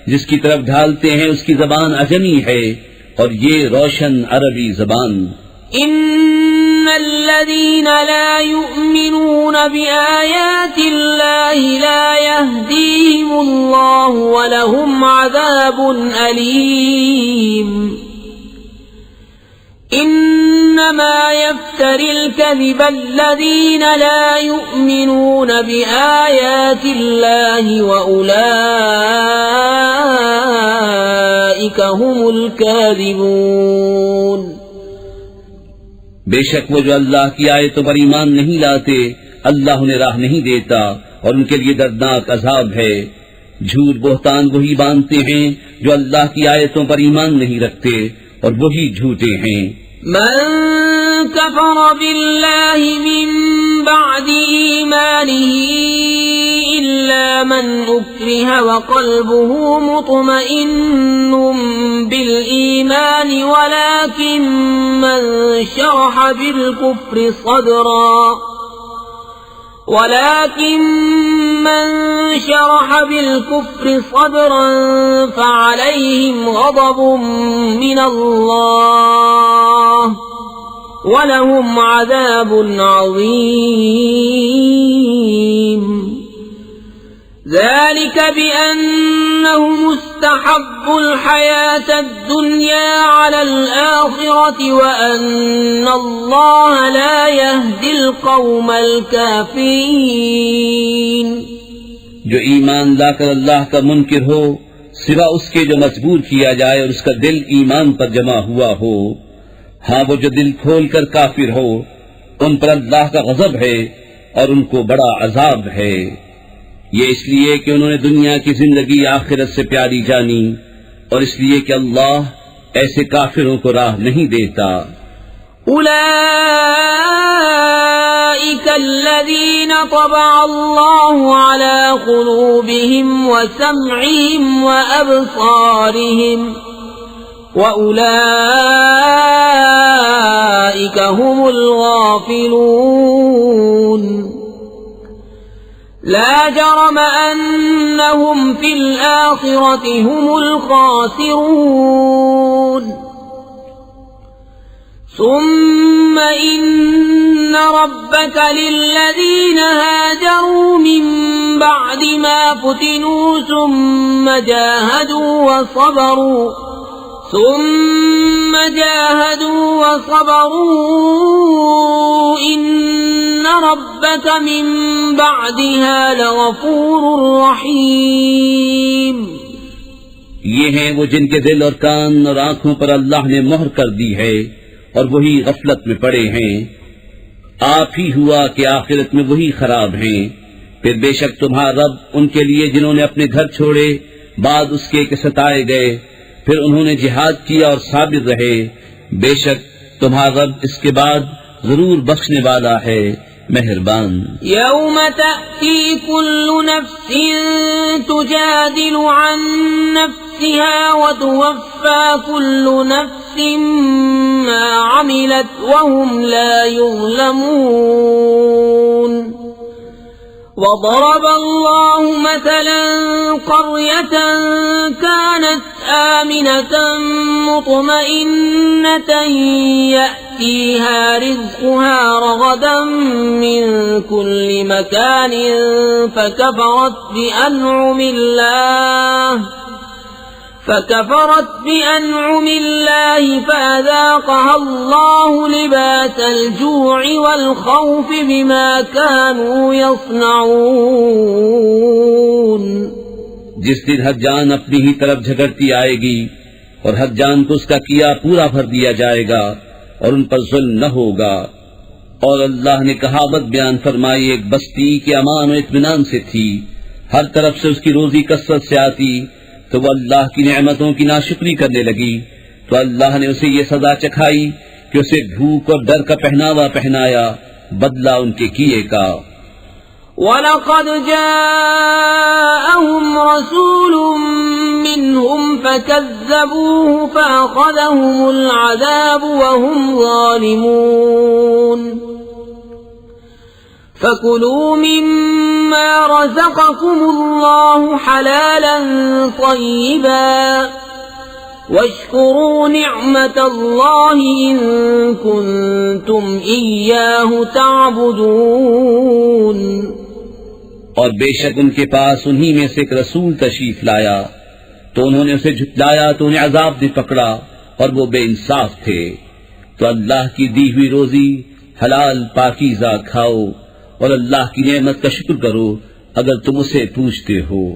جس کی طرف ڈھالتے ہیں اس کی زبان عجمی ہے اور یہ روشن عربی زبان۔ إن الذين لا يؤمنون بآيات الله لا يهديهم الله ولهم عذاب أليم إنما يفتري الكذب الذين لا يؤمنون بآيات الله وأولئك هم الكاذبون۔ بے شک وہ جو اللہ کی آیتوں پر ایمان نہیں لاتے اللہ انہیں راہ نہیں دیتا اور ان کے لیے دردناک عذاب ہے۔ جھوٹ بہتان وہی باندھتے ہیں جو اللہ کی آیتوں پر ایمان نہیں رکھتے اور وہی جھوٹے ہیں۔ من كفر بالله من بعد إيمانه إلا من أكره وقلبه مطمئن بالإيمان ولكن من شرح بالكفر صدرا فعليهم غضب من الله وَلَهُمْ عَذَابٌ عَظِيمٌ ذَلِكَ بِأَنَّهُمُ اسْتَحَبُّوا الْحَيَاةَ الدُّنْيَا عَلَى الْآخِرَةِ وَأَنَّ اللَّهَ لَا يَهْدِي الْقَوْمَ الْكَافِرِينَ جو ایمان لا کر اللہ کا منکر ہو سوا اس کے جو مجبور کیا جائے اور اس کا دل ایمان پر جمع ہوا ہو، ہاں وہ جو دل کھول کر کافر ہو ان پر اللہ کا غضب ہے اور ان کو بڑا عذاب ہے، یہ اس لیے کہ انہوں نے دنیا کی زندگی آخرت سے پیاری جانی اور اس لیے کہ اللہ ایسے کافروں کو راہ نہیں دیتا۔ أولئك الذين طبع الله على قلوبهم وسمعهم وأبصارهم وأولئك هم الغافلون لا جرم أنهم في الآخرة هم الخاسرون ثم إن ربك للذين هاجروا من بعد ما فتنوا ثم جاهدوا وصبروا إن ربك من بعدها لغفور رحيم۔ یہ ہیں وہ جن کے دل اور کان اور آنکھوں پر اللہ نے مہر کر دی ہے اور وہی غفلت میں پڑے ہیں، آپ ہی ہوا کہ آخرت میں وہی خراب ہیں۔ پھر بے شک تمہارا رب ان کے لیے جنہوں نے اپنے گھر چھوڑے بعد اس کے کہ ستائے گئے پھر انہوں نے جہاد کیا اور صابر رہے، بے شک تمہارا رب اس کے بعد ضرور بخشنے والا ہے، مہربان۔ یوم تأتی کل نفس تجادل عن نفسها وتوفى كل نفس ما عملت وهم لا يظلمون۔ وضرب الله مثلا قرية كانت آمنة مطمئنة يأتيها رزقها رغدا من كل مكان فكفرت بأنعم الله فأذاقها الله لباس الجوع والخوف بما كانوا يصنعون۔ جس دن ہر جان اپنی ہی طرف جھگڑتی آئے گی اور ہر جان کو اس کا کیا پورا بھر دیا جائے گا اور ان پر ظلم نہ ہوگا۔ اور اللہ نے کہاوت بیان فرمائی، ایک بستی کے امان و اطمینان سے تھی، ہر طرف سے اس کی روزی کثرت سے آتی، تو وہ اللہ کی نعمتوں کی ناشکری کرنے لگی تو اللہ نے اسے یہ سزا چکھائی کہ اسے بھوک اور ڈر کا پہناوا پہنایا، بدلہ ان کے کیے کا۔ وَلَقَدْ جَاءَهُمْ رَسُولٌ مِّنْهُمْ فَكَذَّبُوهُ فَأَخَذَهُمُ الْعَذَابُ وَهُمْ ظَالِمُونَ۔ فَكُلُوا مِمَّا رَزَقَكُمُ اللَّهُ حَلَالًا طَيِّبًا وَاشْكُرُوا نِعْمَةَ اللَّهِ إِن كُنتُمْ إِيَّاهُ تَعْبُدُونَ۔ اور بے شک ان کے پاس انہی میں سے ایک رسول تشریف لایا تو انہوں نے اسے جھٹلایا تو انہیں عذاب نے پکڑا اور وہ بے انصاف تھے، تو اللہ کی دی ہوئی روزی حلال پاکیزہ کھاؤ اور اللہ کی نعمت کا شکر کرو اگر تم اسے پوچھتے ہو۔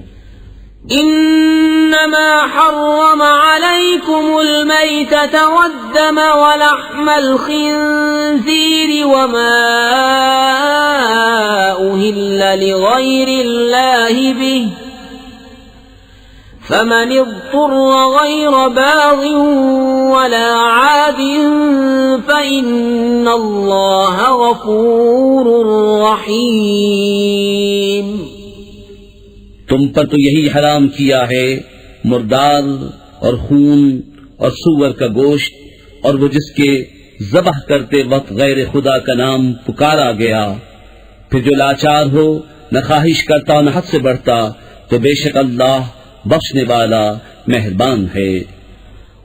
انما حرم عليكم الميتة والدم ولحم الخنزير وما أهل لغير الله به فمن اضطر غير باغ ولا عاد فإن الله غفور رحيم۔ تم پر تو یہی حرام کیا ہے مردار اور خون اور سور کا گوشت اور وہ جس کے ذبح کرتے وقت غیر خدا کا نام پکارا گیا. پھر جو لاچار ہو نہ خواہش کرتا نہ حد سے بڑھتا تو بے شک اللہ بخشنے والا مہربان ہے.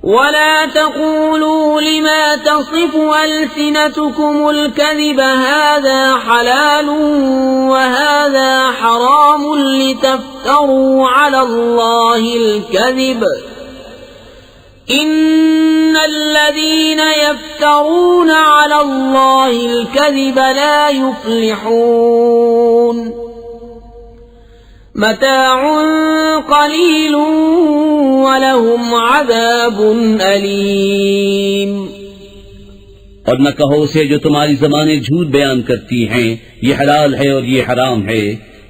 ولا تقولوا لما تصف ألسنتكم الكذب هذا حلال وهذا حرام لتفتروا على الله الكذب إن الذين يفترون على الله الكذب لا يفلحون. متاع قلیل ولہم عذاب علیم. اور نہ کہو اسے جو تمہاری زبانیں جھوٹ بیان کرتی ہیں یہ حلال ہے اور یہ حرام ہے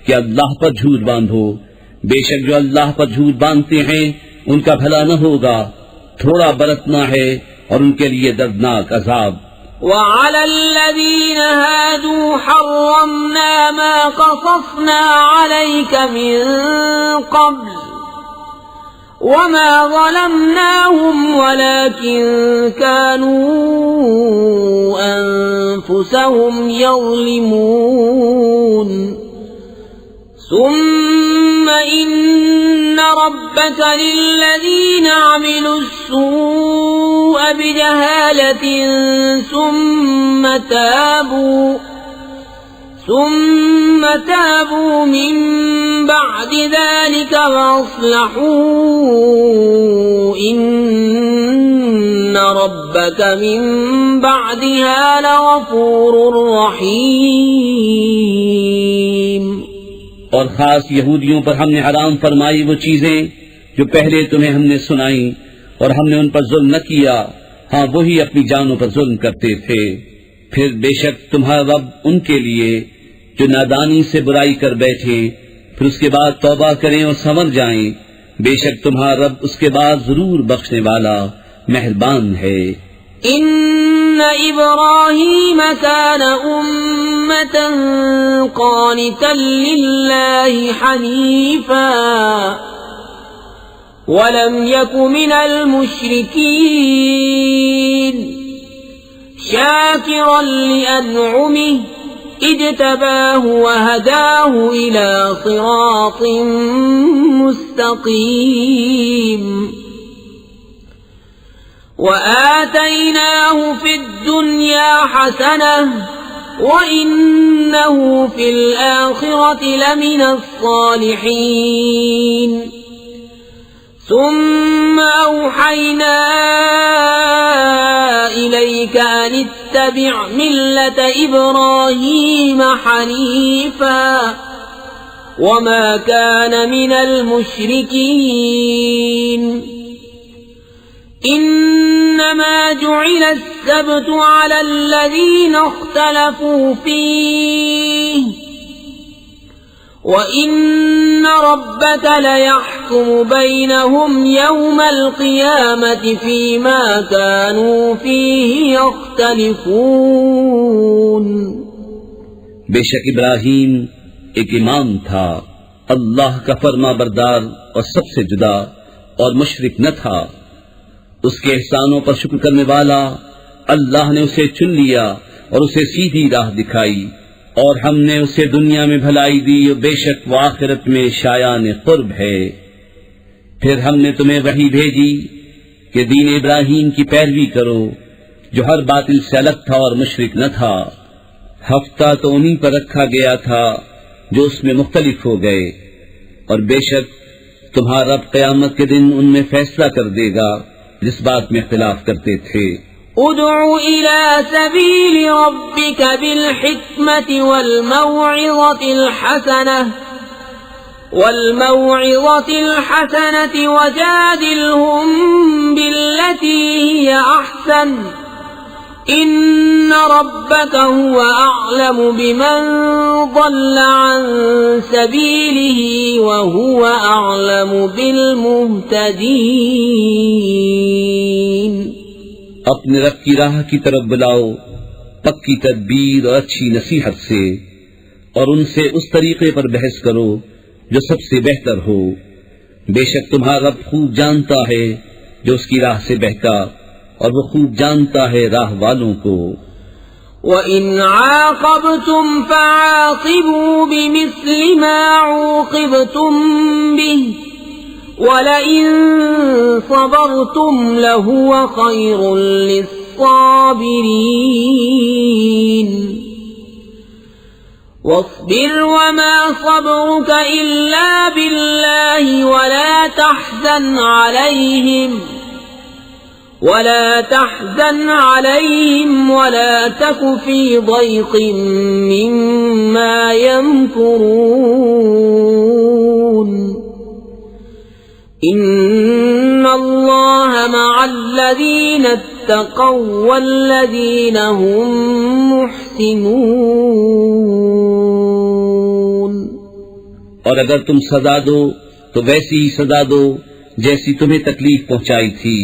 کہ اللہ پر جھوٹ باندھو. بے شک جو اللہ پر جھوٹ باندھتے ہیں ان کا بھلا نہ ہوگا، تھوڑا برتنا ہے اور ان کے لیے دردناک عذاب. وعلى الذين هادوا حرمنا ما قصصنا عليك من قبل وما ظلمناهم ولكن كانوا أنفسهم يظلمون. ثم إن ربك للذين عملوا السوء بجهالة ثم تابوا من بعد ذلك وأصلحوا إن ربك من بعدها لغفور رحيم. اور خاص یہودیوں پر ہم نے حرام فرمائی وہ چیزیں جو پہلے تمہیں ہم نے سنائی اور ہم نے ان پر ظلم نہ کیا، ہاں وہی اپنی جانوں پر ظلم کرتے تھے. پھر بے شک تمہارا رب ان کے لیے جو نادانی سے برائی کر بیٹھے پھر اس کے بعد توبہ کریں اور سنور جائیں، بے شک تمہارا رب اس کے بعد ضرور بخشنے والا مہربان ہے. ان ابراہیم کان امة قانتا للہ حنیفا ولم یک من المشرکین شاکرا لأنعمه اجتباه وهداه إلى صراط مستقيم. وآتيناه في الدنيا حسنة وإنه في الآخرة لمن الصالحين. ثم أوحينا إليك أن اتبع ملة إبراهيم حنيفا وما كان من المشركين. إنما جعل السبت على الذين اختلفوا فيه وَإِنَّ رَبَّكَ لَيَحْكُمُ بَيْنَهُمْ يَوْمَ الْقِيَامَةِ فِيمَا كَانُوا فِيهِ يَخْتَلِفُونَ. بے شک ابراہیم ایک امام تھا، اللہ کا فرما بردار اور سب سے جدا اور مشرک نہ تھا. اس کے احسانوں پر شکر کرنے والا اللہ نے اسے چن لیا اور اسے سیدھی راہ دکھائی، اور ہم نے اسے دنیا میں بھلائی دی اور بے شک وہ آخرت میں شایان قرب ہے. پھر ہم نے تمہیں وحی بھیجی کہ دین ابراہیم کی پیروی کرو جو ہر باطل سے الگ تھا اور مشرک نہ تھا. ہفتہ تو انہی پر رکھا گیا تھا جو اس میں مختلف ہو گئے، اور بے شک تمہارا رب قیامت کے دن ان میں فیصلہ کر دے گا جس بات میں اختلاف کرتے تھے. ادع إلى سبيل ربك بالحكمة والموعظة الحسنة وجادلهم بالتي هي أحسن إن ربك هو أعلم بمن ضل عن سبيله وهو أعلم بالمهتدين. اپنے رب کی راہ کی طرف بلاؤ پکی تدبیر اور اچھی نصیحت سے، اور ان سے اس طریقے پر بحث کرو جو سب سے بہتر ہو. بے شک تمہارا رب خوب جانتا ہے جو اس کی راہ سے بہتا، اور وہ خوب جانتا ہے راہ والوں کو. وَإِنْ عَاقَبْتُمْ فَعَاقِبُوا بِمِثْلِ مَا عُوقِبْتُمْ بِهِ وَلَئِن صَبَرْتُمْ لَهُوَ خَيْرٌ لِلصَّابِرِينَ. وَاصْبِرْ وَمَا صَبْرُكَ إِلَّا بِاللَّهِ وَلَا تَحْزَنْ عَلَيْهِمْ وَلَا تَكُ فِي ضَيْقٍ مِّمَّا يَمْكُرُونَ. إِنَّ اللَّهَ مَعَ الَّذِينَ اتَّقَوْا وَالَّذِينَ هُمْ مُحْسِنُونَ. اور اگر تم سزا دو تو ویسی ہی سزا دو جیسی تمہیں تکلیف پہنچائی تھی،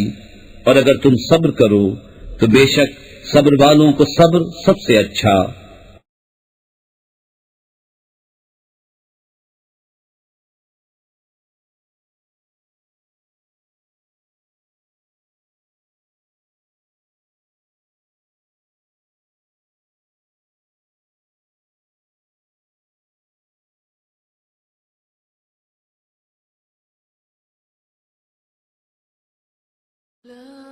اور اگر تم صبر کرو تو بے شک صبر والوں کو صبر سب سے اچھا. لا